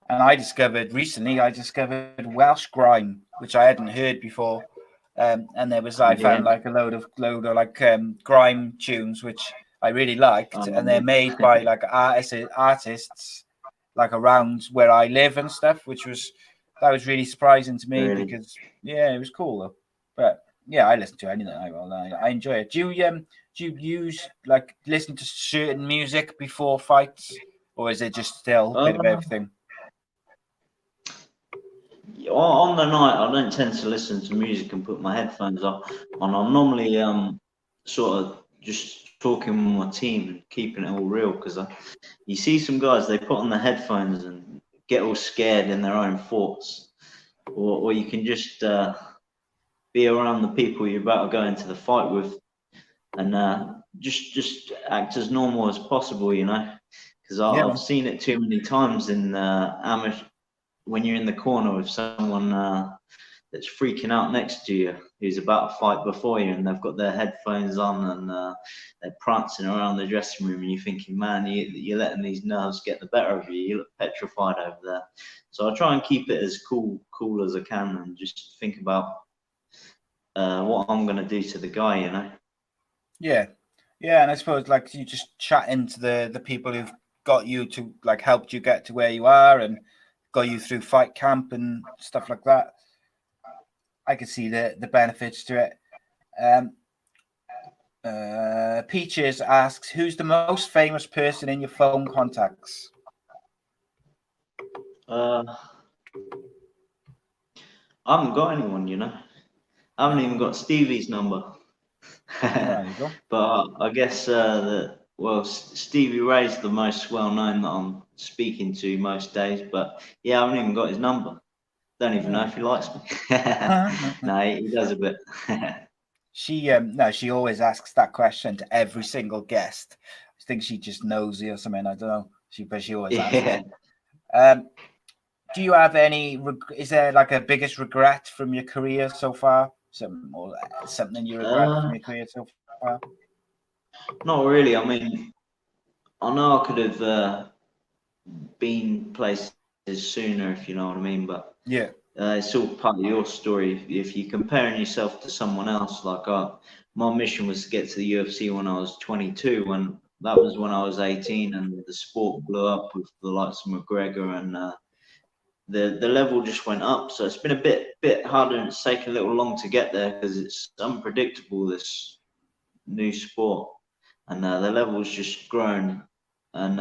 I discovered recently Welsh grime, which I hadn't heard before. And there was I found like a load of like grime tunes which I really liked, and they're made by like artists like around where I live and stuff, that was really surprising to me because it was cool though. But yeah, I listen to anything. I enjoy it. Do you use like listen to certain music before fights, or is it just still a bit of everything? On the night, I don't tend to listen to music and put my headphones on. And I'm normally sort of just talking with my team and keeping it all real, because you see some guys, they put on the headphones and get all scared in their own thoughts, or you can just be around the people you're about to go into the fight with, and just act as normal as possible, because I've seen it too many times in amateur, when you're in the corner with someone that's freaking out next to you, who's about to fight before you, and they've got their headphones on and they're prancing around the dressing room, and you're thinking, man, you're letting these nerves get the better of you. You look petrified over there. So I try and keep it as cool as I can, and just think about what I'm going to do to the guy, Yeah, and I suppose like you just chat into the people who've got you to like helped you get to where you are and got you through fight camp and stuff like that. I can see the benefits to it. Peaches asks, who's the most famous person in your phone contacts? I haven't got anyone, I haven't even got Stevie's number. There you go. But I guess Stevie Ray's the most well-known that I'm speaking to most days, but yeah, I haven't even got his number. Don't even know if he likes me. No, he does a bit. She always asks that question to every single guest. I think she just knows you or something. I don't know. But she always asks. Do you have any? Is there like a biggest regret from your career so far? Something you regret from your career so far? Not really. I mean, I know I could have been places sooner, if you know what I mean. But yeah, it's all part of your story. If you're comparing yourself to someone else, like my mission was to get to the UFC when I was 22, when that was when I was 18, and the sport blew up with the likes of McGregor, and the level just went up. So it's been a bit harder, and it's taken a little long to get there because it's unpredictable, this new sport, and the level's just grown. And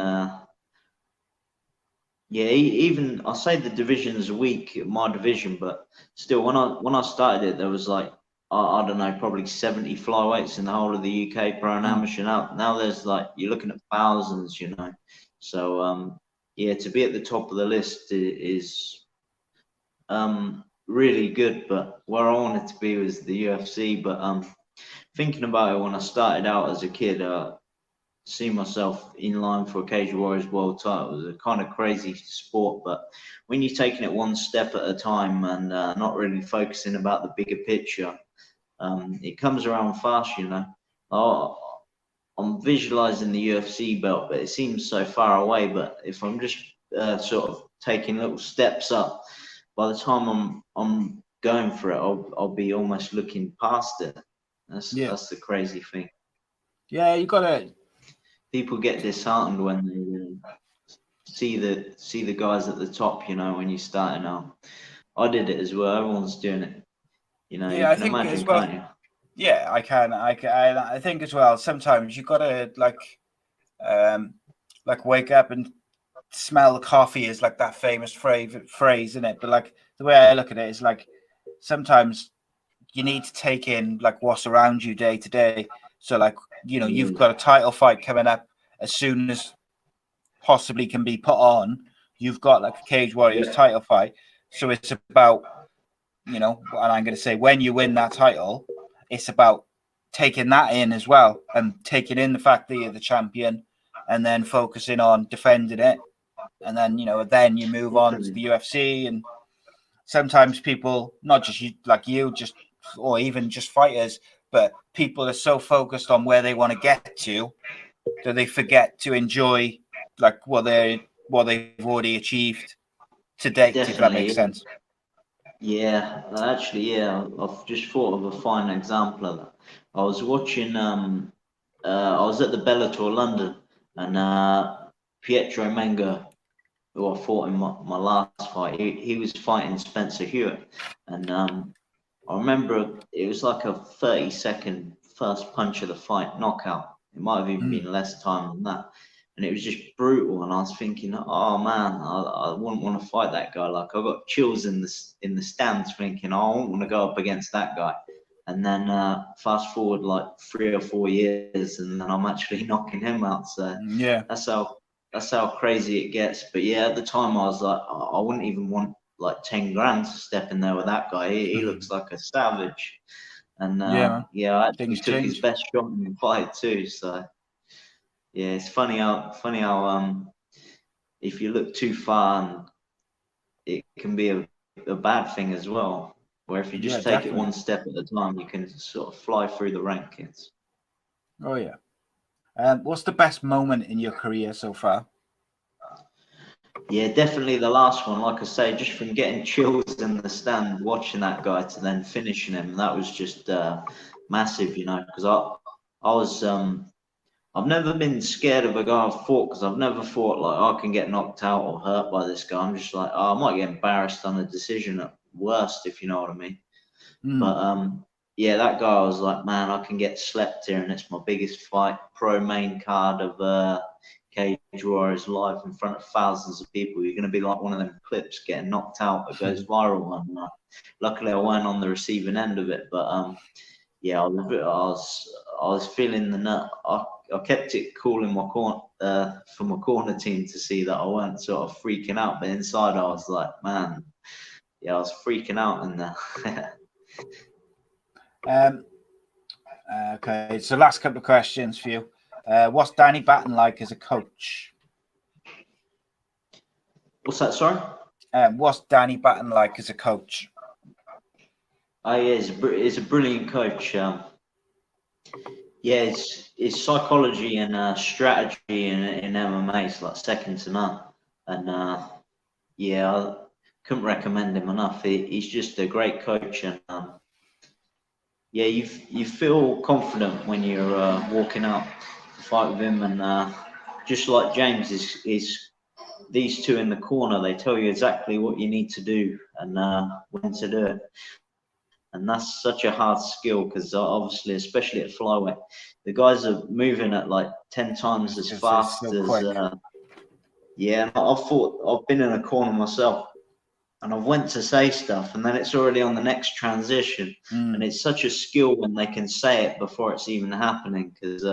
even I say the division's weak, my division, but still, when I started it, there was like I don't know, probably 70 flyweights in the whole of the UK, pro and amateur. Now there's like, you're looking at thousands, So to be at the top of the list is really good. But where I wanted to be was the UFC. But thinking about it, when I started out as a kid, see myself in line for a Cage Warriors world title. It was a kind of crazy sport, but when you're taking it one step at a time and not really focusing about the bigger picture, it comes around fast, I'm visualizing the UFC belt, but it seems so far away. But if I'm just sort of taking little steps up, by the time I'm going for it, I'll be almost looking past it. That's the crazy thing. Yeah, you gotta. People get disheartened when they see the guys at the top. You know, when you're starting out. I did it as well. Everyone's doing it. You know, Yeah, you I can think as imagine, well. can't you? Yeah, I can. I think as well. Sometimes you gotta like wake up and smell the coffee is like that famous phrase, isn't it? But like the way I look at it is like sometimes you need to take in like what's around you day to day. So like you've got a title fight coming up as soon as possibly can be put on. You've got like a Cage Warriors title fight, so it's about and I'm going to say when you win that title, it's about taking that in as well and taking in the fact that you're the champion, and then focusing on defending it, and then then you move on to the UFC. And sometimes people, not just you, just or even just fighters, but people are so focused on where they want to get to that they forget to enjoy like what they've already achieved to date, if that Definitely, makes sense. yeah. Actually, yeah. I've just thought of a fine example of that. I was watching. I was at the Bellator London, and Pietro Mengo, who I fought in my last fight, he was fighting Spencer Hewitt, and I remember it was like a 30-second first punch of the fight knockout. It might have even been less time than that. And it was just brutal. And I was thinking, oh man, I wouldn't want to fight that guy. Like I got chills in the stands thinking, oh, I wouldn't want to go up against that guy. And then fast forward like 3 or 4 years, and then I'm actually knocking him out. So Yeah. that's how crazy it gets. But yeah, at the time I was like, I wouldn't even want like 10 grand to step in there with that guy. He looks like a savage. And Yeah, I actually things took his change. best shot in the fight too. So yeah, it's funny how if you look too far, and it can be a bad thing as well. Where if you Yeah, just take it definitely. one step at a time, you can sort of fly through the rankings. Oh yeah. What's the best moment in your career so far? Yeah, definitely the last one. Like I say, just from getting chills in the stand, watching that guy to then finishing him, that was just massive, you know. Because I was I've never been scared of a guy I've fought, because I've never thought like I can get knocked out or hurt by this guy. I'm just like, oh, I might get embarrassed on a decision at worst, if you know what I mean. But yeah, that guy, I was like, man, I can get slept here, and it's my biggest fight, pro main card of Cage Warriors live in front of thousands of people. You're going to be like one of them clips getting knocked out that goes viral. And luckily, I weren't on the receiving end of it. But yeah, I was feeling the nut. I kept it cool in my corner for my corner team to see that I weren't sort of freaking out. But inside, I was like, man, yeah, I was freaking out in there. Okay, so last couple of questions for you. What's Danny Batten like as a coach? What's that? Sorry. What's Danny Batten like as a coach? Oh yeah, he's a brilliant coach. Yeah, his psychology and strategy in MMA is like second to none. And yeah, I couldn't recommend him enough. He's just a great coach, and yeah, you feel confident when you're walking out to fight with him. And just like James is these two in the corner, they tell you exactly what you need to do and when to do it. And that's such a hard skill, because obviously, especially at flyweight, the guys are moving at like 10 times as It's fast so as quick. yeah. I've been in a corner myself, and I've went to say stuff, and then it's already on the next transition. And it's such a skill when they can say it before it's even happening, because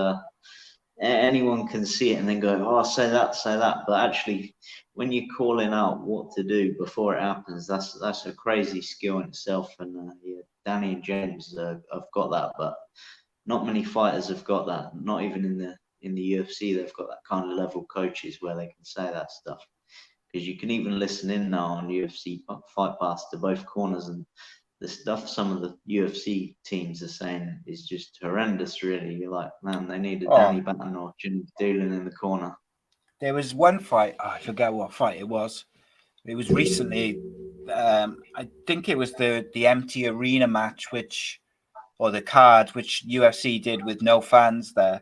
anyone can see it and then go, oh, say that. But actually, when you're calling out what to do before it happens, that's a crazy skill in itself. And yeah, Danny and James have got that, but not many fighters have got that. Not even in the UFC, they've got that kind of level coaches where they can say that stuff. Because you can even listen in now on UFC Fight Pass to both corners, and the stuff some of the UFC teams are saying is just horrendous. Really, you're like, man, they need a Danny Batten or Jim Doolan in the corner. There was one fight. I forget what fight it was. It was recently. I think it was the empty arena match, or the card which UFC did with no fans there.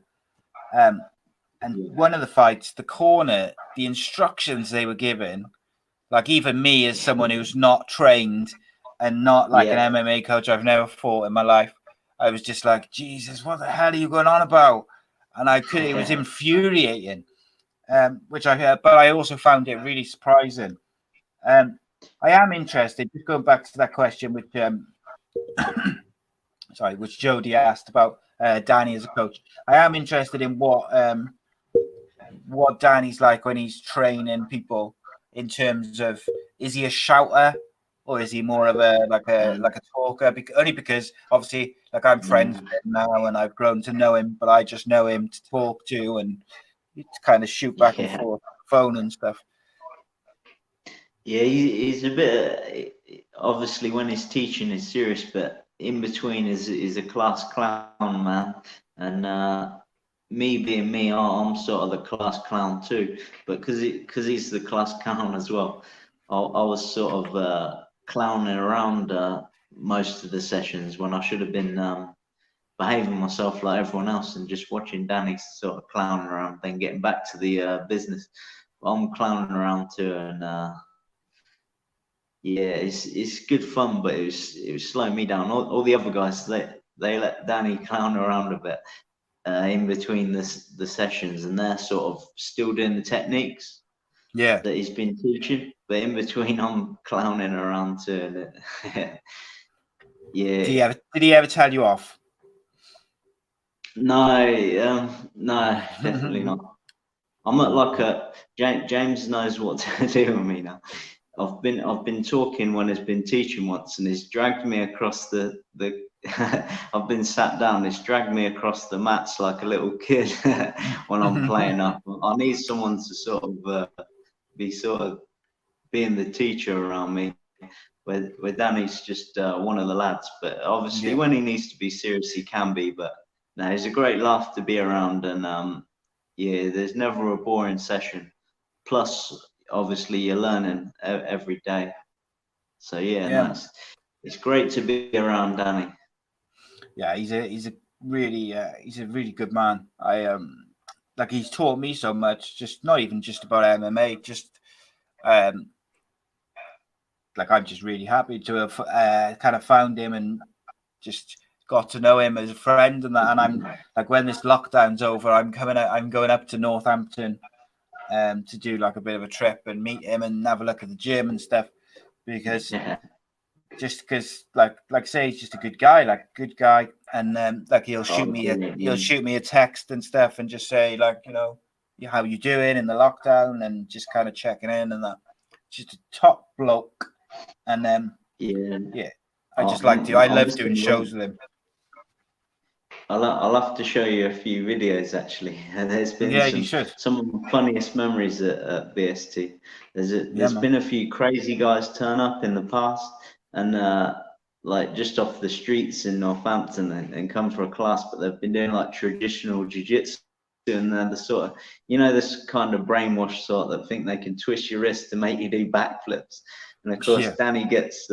And one of the fights, the corner, the instructions they were given, like even me as someone who's not trained and not like an MMA coach, I've never fought in my life. I was just like, Jesus, what the hell are you going on about? And it was infuriating. Which I heard, but I also found it really surprising. I am interested, just going back to that question which which Jody asked about Danny as a coach. I am interested in what Danny's like when he's training people, in terms of, is he a shouter or is he more of a talker? Only because obviously, like, I'm friends with him now and I've grown to know him, but I just know him to talk to and to kind of shoot back and forth on the phone and stuff. Yeah, he's a bit, obviously when he's teaching he's serious, but in between is a class clown, man. And me being me, I'm sort of the class clown too. But because he's the class clown as well, I was sort of clowning around most of the sessions when I should have been behaving myself like everyone else and just watching Danny sort of clowning around, then getting back to the business. But I'm clowning around too, and yeah, it's good fun, but it was slowing me down. All the other guys, they let Danny clown around a bit in between the sessions, and they're sort of still doing the techniques that he's been teaching. But in between, I'm clowning around too. And yeah. Did he ever tell you off? No, no, definitely not. I'm not like James knows what to do with me now. I've been talking when he's been teaching once, and he's dragged me across the I've been sat down. He's dragged me across the mats like a little kid when I'm playing up. I need someone to sort of be being the teacher around me. Where Danny's just one of the lads, but obviously when he needs to be serious, he can be. But no, he's a great laugh to be around, and yeah, there's never a boring session. Plus, obviously, you're learning every day. So yeah, nice. It's great to be around Danny. Yeah, he's a really good man. Like, he's taught me so much, just not even just about MMA, just like, I'm just really happy to have kind of found him and just got to know him as a friend and that. And I'm like, when this lockdown's over, I'm going up to Northampton to do like a bit of a trip and meet him and have a look at the gym and stuff, because like say, he's just a good guy, and like he'll shoot me a text and stuff and just say, like, you know, how you doing in the lockdown, and just kind of checking in and that. Just a top bloke. And then I love doing shows with him. I'll have to show you a few videos actually. There's been some of the funniest memories at BST. There's been a few crazy guys turn up in the past, and like just off the streets in Northampton and come for a class, but they've been doing like traditional jiu-jitsu, and they're the sort of, you know, this kind of brainwashed sort that think they can twist your wrist to make you do backflips. And of course, Danny gets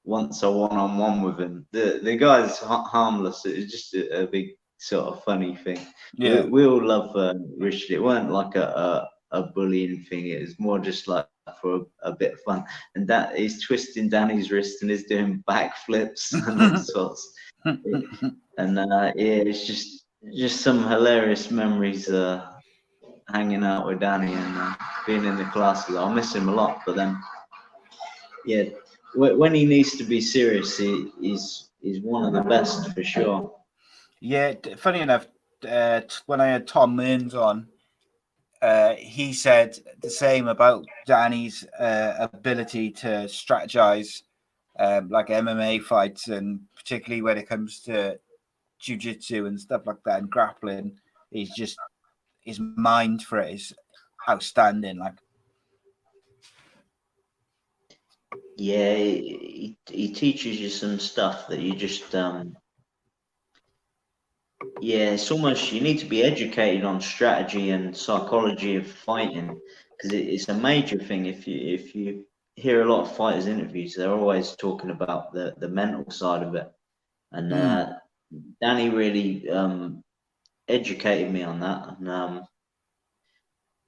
once a one-on-one with him. The guy's harmless. It was just a big sort of funny thing. Yeah, we all love Richard. It weren't like a bullying thing. It was more just like for a bit of fun. And that he's twisting Danny's wrist and he's doing backflips and all sorts. And yeah, it's just some hilarious memories hanging out with Danny and being in the classes. I'll miss him a lot, but then yeah, when he needs to be serious, he's one of the best for sure. Yeah, funny enough, when I had Tom Mearns on, he said the same about Danny's ability to strategize like MMA fights, and particularly when it comes to jiu-jitsu and stuff like that and grappling. His mind for it is outstanding. Like, Yeah, he teaches you some stuff that you just yeah, it's almost you need to be educated on strategy and psychology of fighting because it's a major thing. If you hear a lot of fighters' interviews, they're always talking about the mental side of it, and Danny really educated me on that. And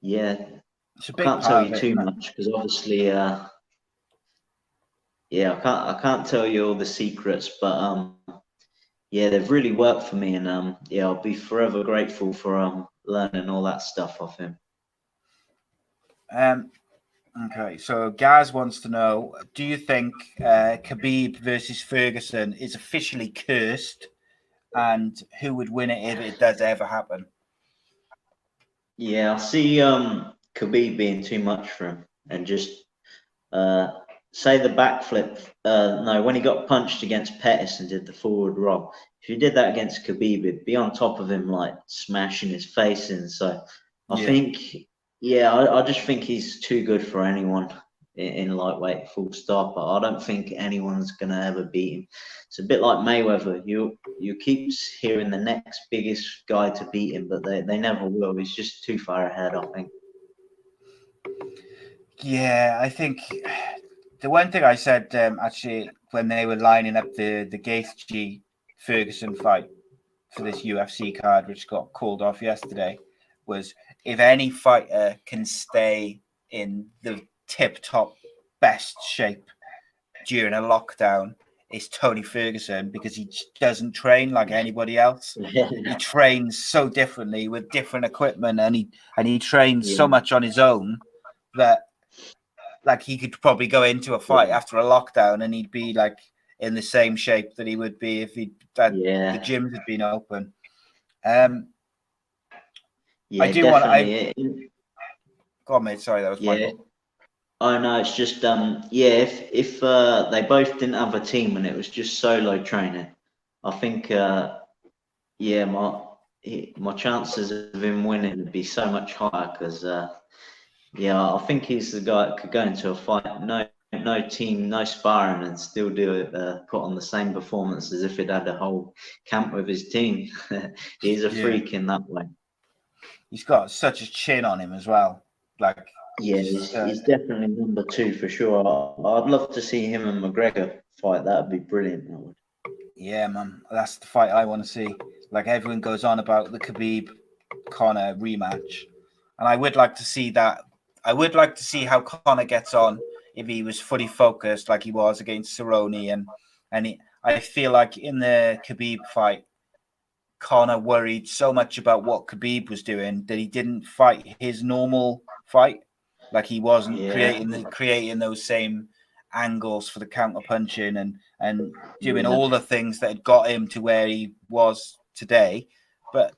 yeah, It's a I big can't tell part you of it, too isn't it? much because obviously, yeah, I can't tell you all the secrets, but yeah, they've really worked for me, and yeah, I'll be forever grateful for learning all that stuff off him. Um, okay, so Gaz wants to know: do you think Khabib versus Ferguson is officially cursed, and who would win it if it does ever happen? Yeah, I see Khabib being too much for him, and just uh, say the backflip. No, when he got punched against Pettis and did the forward roll, if you did that against Khabib, it'd be on top of him, like smashing his face in. So I Yeah. think, yeah, I just think he's too good for anyone in lightweight, full stop. I don't think anyone's gonna ever beat him. It's a bit like Mayweather. You keep hearing the next biggest guy to beat him, but they never will. He's just too far ahead, I think. Yeah, I think the one thing I said actually when they were lining up the Gaethje Ferguson fight for this UFC card, which got called off yesterday, was if any fighter can stay in the tip top best shape during a lockdown, it's Tony Ferguson because he doesn't train like anybody else. He trains so differently with different equipment, and he trains so Yeah, much on his own that like he could probably go into a fight after a lockdown and he'd be like in the same shape that he would be if he that the yeah, gyms had been open. Um, I yeah, do want I definitely. go on, mate. Sorry, that was my Yeah. fault. Oh no, it's just yeah, if they both didn't have a team and it was just solo training, I think yeah, my chances of him winning would be so much higher because yeah, I think he's the guy that could go into a fight, no team, no sparring, and still do it, put on the same performance as if he'd had a whole camp with his team. He's a Yeah, freak in that way. he's got such a chin on him as well. Like Yeah, he's definitely number two for sure. I'd love to see him and McGregor fight. That'd be brilliant. That would. yeah, man, that's the fight I want to see. Like everyone goes on about the Khabib Connor rematch, and I would like to see that. I would like to see how Connor gets on if he was fully focused like he was against Cerrone, I feel like in the Khabib fight, Connor worried so much about what Khabib was doing that he didn't fight his normal fight. Like he wasn't Yeah, creating those same angles for the counter punching and doing yeah, all the things that had got him to where he was today. But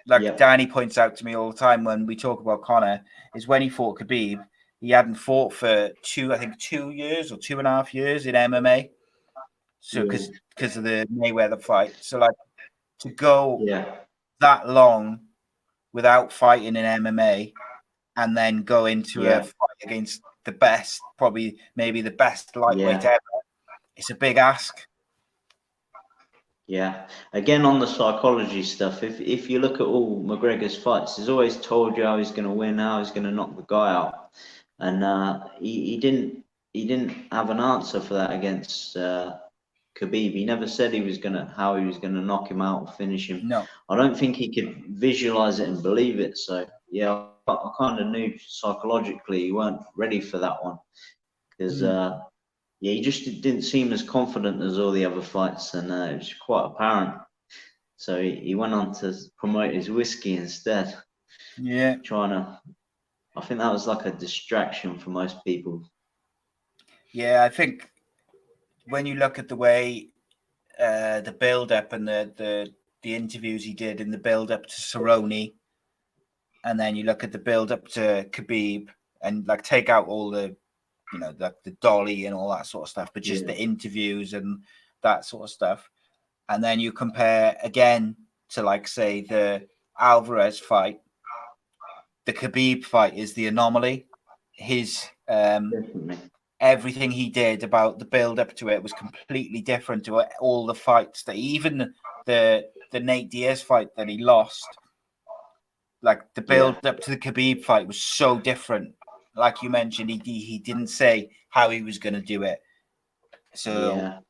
like yep, Danny points out to me all the time when we talk about Connor, is when he fought Khabib, he hadn't fought for I think 2 years or 2.5 years in MMA. So yeah, because of the Mayweather fight. So like to go yeah, that long without fighting in MMA and then go into a yeah, fight against the best, probably maybe the best lightweight yeah, ever, it's a big ask. yeah. Again, on the psychology stuff, if you look at all McGregor's fights, he's always told you how he's going to win, how he's going to knock the guy out, and he didn't have an answer for that against Khabib. He never said how he was gonna knock him out or finish him. No. I don't think he could visualize it and believe it. So yeah, I kind of knew psychologically he weren't ready for that one because yeah, he just didn't seem as confident as all the other fights, and it was quite apparent. So he went on to promote his whiskey instead, Yeah. trying to. I think that was like a distraction for most people. Yeah, I think when you look at the way the build up and the interviews he did in the build up to Cerrone, and then you look at the build up to Khabib, and like take out all the like the dolly and all that sort of stuff, but just Yeah, the interviews and that sort of stuff. And then you compare again to like say the Alvarez fight, the Khabib fight is the anomaly. His definitely. everything he did about the build up to it was completely different to all the fights that even the Nate Diaz fight that he lost. Like the build up to the Khabib fight was so different. Like you mentioned, he didn't say how he was going to do it. So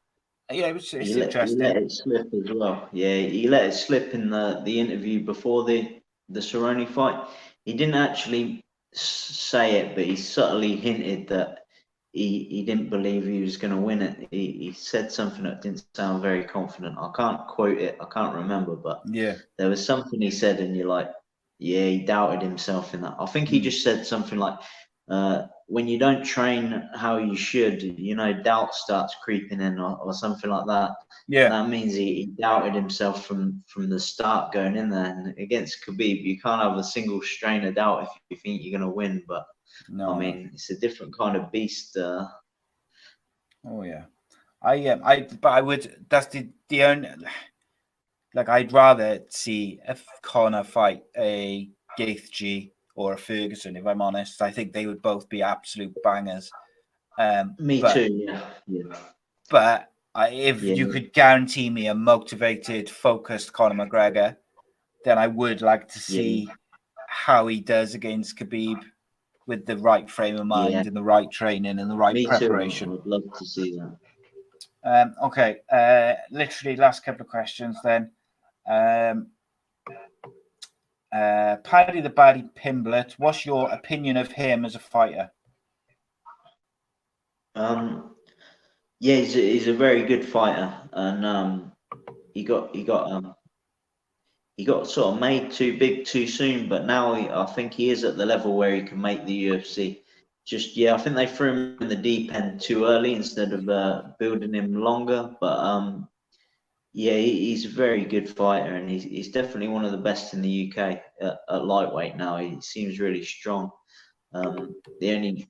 it's He interesting. let it slip as well. Yeah, he let it slip in the interview before the Cerrone fight. He didn't actually say it, but he subtly hinted that he didn't believe he was going to win it. He said something that didn't sound very confident. I can't quote it. I can't remember, but there was something he said, and you're like, yeah, he doubted himself in that. I think he just said something like, when you don't train how you should, doubt starts creeping in, or something like that. Yeah. And that means he doubted himself from the start going in there. And against Khabib, you can't have a single strain of doubt if you think you're going to win. But no, I mean, it's a different kind of beast. Oh yeah, I would. That's the only. Like, I'd rather see a Conor fight a Gaethje or a Ferguson. If I'm honest, I think they would both be absolute bangers. Me too. Yeah. But if you could guarantee me a motivated, focused Conor McGregor, then I would like to see how he does against Khabib with the right frame of mind and the right training and the right preparation. Me too. I'd love to see that. Okay, literally last couple of questions then. Paddy the Baddy Pimblett, what's your opinion of him as a fighter? He's a very good fighter, and he got sort of made too big too soon, but now I think he is at the level where he can make the UFC. I think they threw him in the deep end too early instead of building him longer. But he's a very good fighter, and he's definitely one of the best in the UK at lightweight now. He seems really strong. The only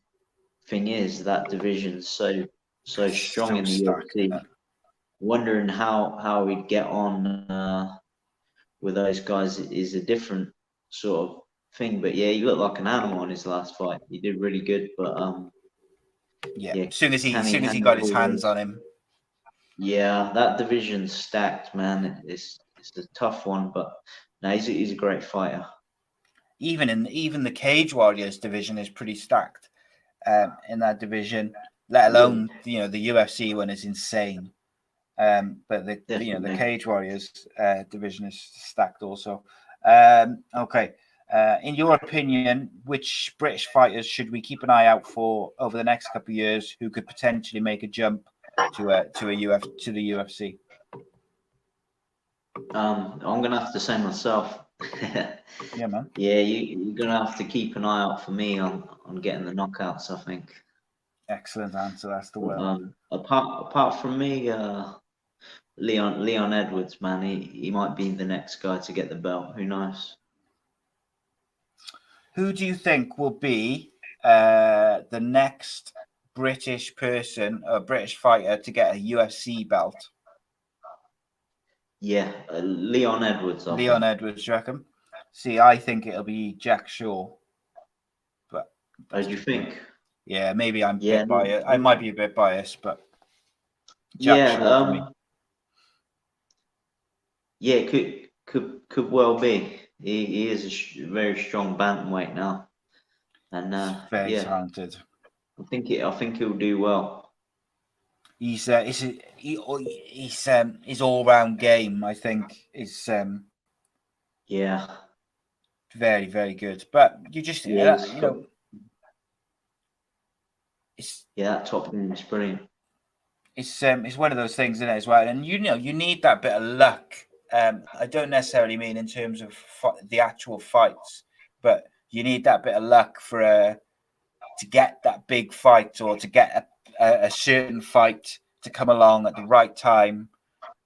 thing is that division's so strong in the UFC. Wondering how he'd get on with those guys is a different sort of thing. But yeah, he looked like an animal in his last fight. He did really good, but as soon as he got his hands on him. Yeah, that division's stacked, man. It's a tough one, but no, he's a great fighter. Even the Cage Warriors division is pretty stacked in that division. Let alone the UFC one is insane. But the Cage Warriors division is stacked also. Okay. In your opinion, which British fighters should we keep an eye out for over the next couple of years who could potentially make a jump to the UFC? I'm gonna have to say myself. Yeah, man. Yeah, you're gonna have to keep an eye out for me on getting the knockouts, I think. Excellent answer. That's the word. Apart from me, Leon Edwards, man, he might be the next guy to get the belt. Who knows? Who do you think will be the next British person, a British fighter, to get a UFC belt? Yeah, Leon Edwards. Leon Edwards, you reckon? See, I think it'll be Jack Shaw. But do you think? Yeah, maybe I'm a bit biased. I might be a bit biased, but Jack Shaw for me. Yeah, could well be. He is a very strong bantamweight now, and very talented. I think he'll do well. His all-round game, I think, is very, very good. But you just that top game is brilliant. It's one of those things, isn't it, as well? And you need that bit of luck. I don't necessarily mean in terms of the actual fights, but you need that bit of luck to get that big fight or to get a certain fight to come along at the right time,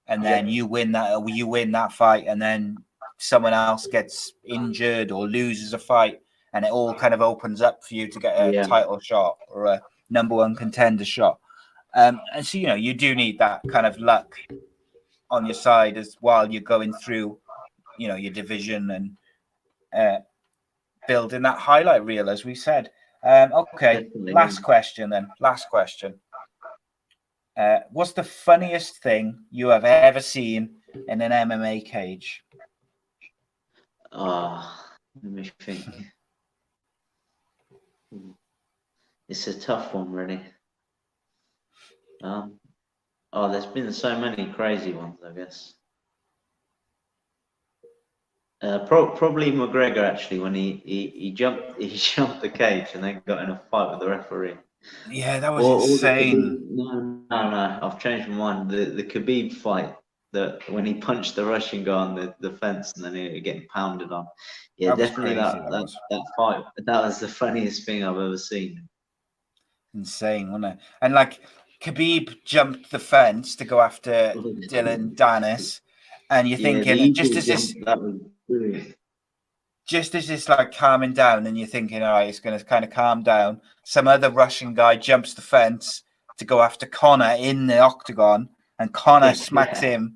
and then you win that fight, and then someone else gets injured or loses a fight, and it all kind of opens up for you to get a title shot or a number one contender shot. And so you do need that kind of luck on your side as while you're going through your division and building that highlight reel, as we said. Okay, Definitely. last question then. Last question. What's the funniest thing you have ever seen in an MMA cage? Let me think. It's a tough one, really. There's been so many crazy ones, I guess. Probably McGregor, actually, when he jumped the cage and then got in a fight with the referee. Yeah, that was Or the insane. Khabib. No, I've changed my mind. The Khabib fight, that when he punched the Russian guy on the fence and then he getting pounded on. Yeah, That was definitely crazy. that fight. That was the funniest thing I've ever seen. Insane, wasn't it? And like Khabib jumped the fence to go after Dylan Dennis, and you're Yeah, the thinking, eagle jump, that was brilliant. just as it's like calming down, and you're thinking, all right, it's going to kind of calm down. Some other Russian guy jumps the fence to go after Connor in the octagon, and Connor smacks him,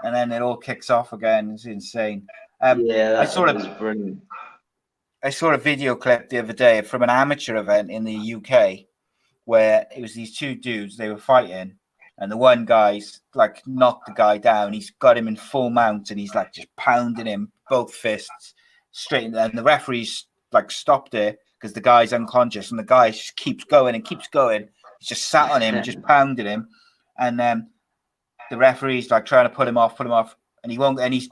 and then it all kicks off again. It's insane. That was brilliant. I saw a video clip the other day from an amateur event in the UK where it was these two dudes, they were fighting, and the one guy's like knocked the guy down. He's got him in full mount and he's like just pounding him, both fists straight in, and the referee's like stopped it because the guy's unconscious, and the guy just keeps going and keeps going. He's just sat on him, just pounding him, and the referee's like trying to put him off, and he won't, and he's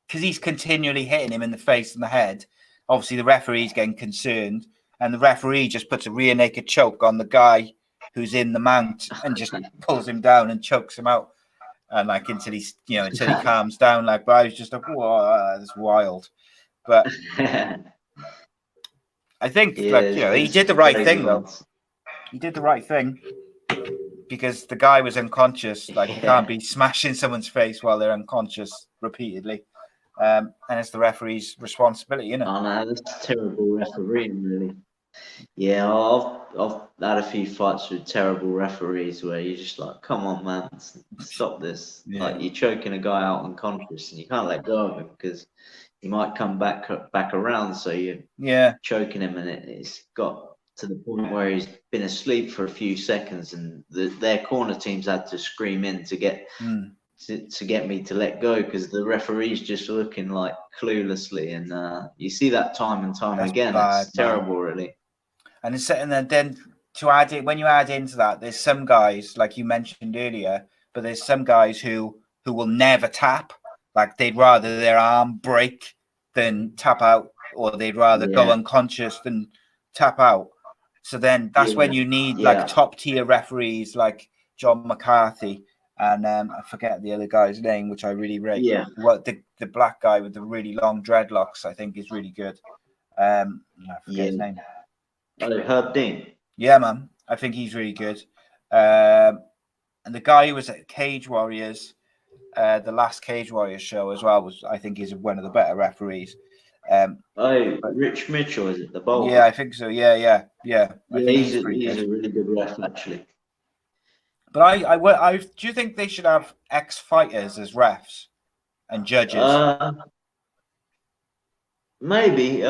because he's continually hitting him in the face and the head. Obviously, the referee's getting concerned, and the referee just puts a rear naked choke on the guy who's in the mount and just pulls him down and chokes him out, and like until he calms down. Like, but I was just like, whoa, that's wild. But I think he did the right thing though. He did the right thing because the guy was unconscious. Like, you can't be smashing someone's face while they're unconscious repeatedly. And it's the referee's responsibility, isn't it? Oh no, that's terrible refereeing, really. Yeah, I've had a few fights with terrible referees where you're just like, come on, man, stop this. Yeah. Like, you're choking a guy out unconscious and you can't let go of him because he might come back around. So you're choking him, and it's got to the point where he's been asleep for a few seconds, and their corner teams had to scream in to get. To get me to let go because the referee's just looking like cluelessly, and you see that time and time again. It's terrible, really. And then to add it, when you add into that, there's some guys like you mentioned earlier, but there's some guys who will never tap. Like, they'd rather their arm break than tap out, or they'd rather go unconscious than tap out. So then that's when you need like top tier referees like John McCarthy. And I forget the other guy's name, which I really rate. Yeah. Well, the black guy with the really long dreadlocks, I think, is really good. I forget his name. Oh, Herb Dean. Yeah, man. I think he's really good. And the guy who was at Cage Warriors, the last Cage Warriors show as well, I think he's one of the better referees. Rich Mitchell, is it the bowler? Yeah, I think so. Yeah. I think he's a really good ref, actually. But I do you think they should have ex-fighters as refs and judges? Maybe.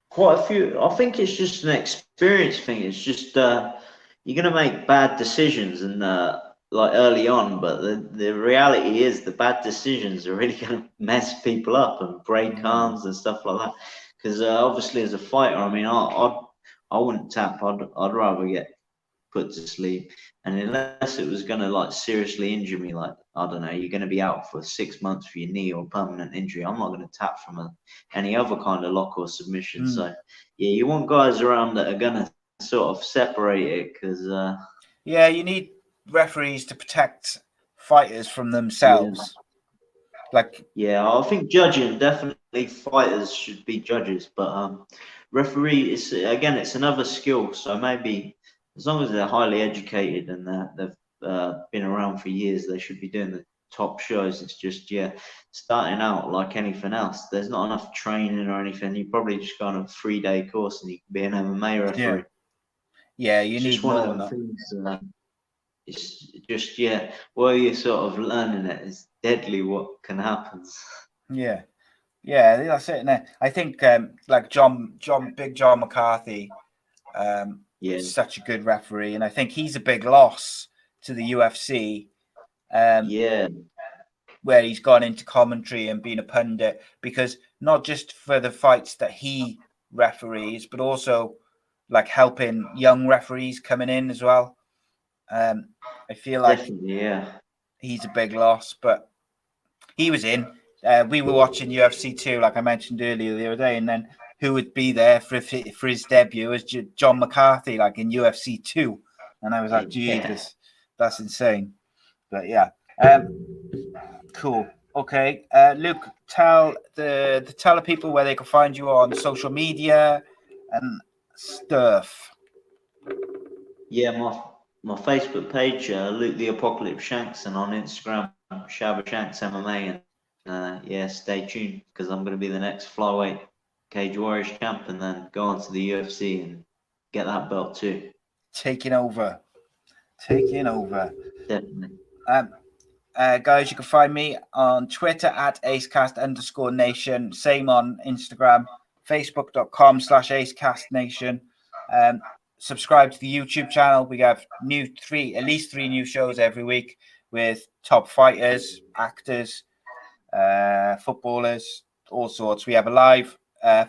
Quite a few. I think it's just an experience thing. It's just you're gonna make bad decisions and like early on, but the reality is the bad decisions are really gonna mess people up and break arms and stuff like that. Because obviously, as a fighter, I mean, I wouldn't tap. I'd rather get put to sleep, and unless it was gonna like seriously injure me, like, I don't know, you're gonna be out for 6 months for your knee or permanent injury, I'm not gonna tap from any other kind of lock or submission. So yeah, you want guys around that are gonna sort of separate it, because you need referees to protect fighters from themselves. I think judging, definitely fighters should be judges, but referee is, again, it's another skill. So maybe as long as they're highly educated and they've been around for years, they should be doing the top shows. It's just, starting out like anything else. There's not enough training or anything. You probably just go on a 3-day course and you can be an MMA referee. Yeah, you need one more of them things. It's just, while you're sort of learning it, it's deadly what can happen. Yeah, Yeah, that's it. And I think like Big John McCarthy, such a good referee, and I think he's a big loss to the UFC. Where he's gone into commentary and been a pundit, because not just for the fights that he referees, but also like helping young referees coming in as well. I feel like he's a big loss, but he was in. We were watching UFC 2, like I mentioned earlier the other day, and then who would be there for his debut as John McCarthy, like in UFC 2, and I was like, Jesus, that's insane. But yeah. Cool. Okay, Luke, tell the people where they can find you on social media and stuff. Yeah, my Facebook page, Luke the Apocalypse Shanks, and on Instagram, Shabba Shanks MMA. And stay tuned, because I'm going to be the next flyweight Cage Warriors champ, and then go on to the UFC and get that belt too. Taking over. Definitely. Guys, you can find me on Twitter at acecast_nation. Same on Instagram, facebook.com/acecastnation. Subscribe to the YouTube channel. We have at least three new shows every week with top fighters, actors, footballers, all sorts. We have a live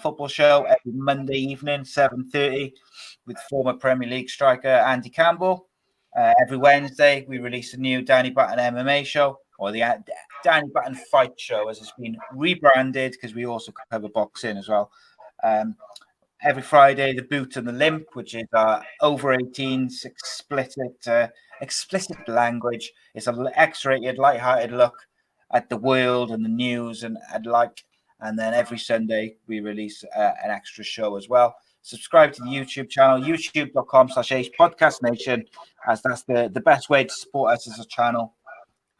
football show every Monday evening, 7:30, with former Premier League striker Andy Campbell. Every Wednesday, we release a new Danny Batten MMA show, or the Danny Batten Fight Show, as it's been rebranded, because we also cover boxing as well. Every Friday, The Boot and the Limp, which is over 18s explicit language. It's an X-rated, light-hearted look at the world and the news and then every Sunday we release an extra show as well. Subscribe to the YouTube channel, youtube.com/acepodcastnation, as that's the best way to support us as a channel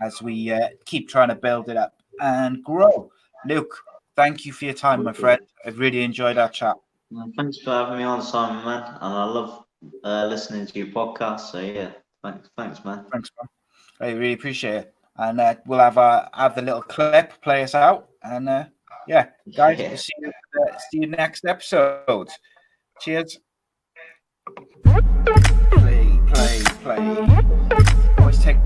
as we keep trying to build it up and grow. Luke, thank you for your time, my friend. I've really enjoyed our chat. Well, thanks for having me on, Simon, man. And I love listening to your podcast. So yeah, thanks, man. Thanks, man. I really appreciate it. And we'll have the little clip play us out. And guys, we'll see you next episode. Cheers. Play. Always take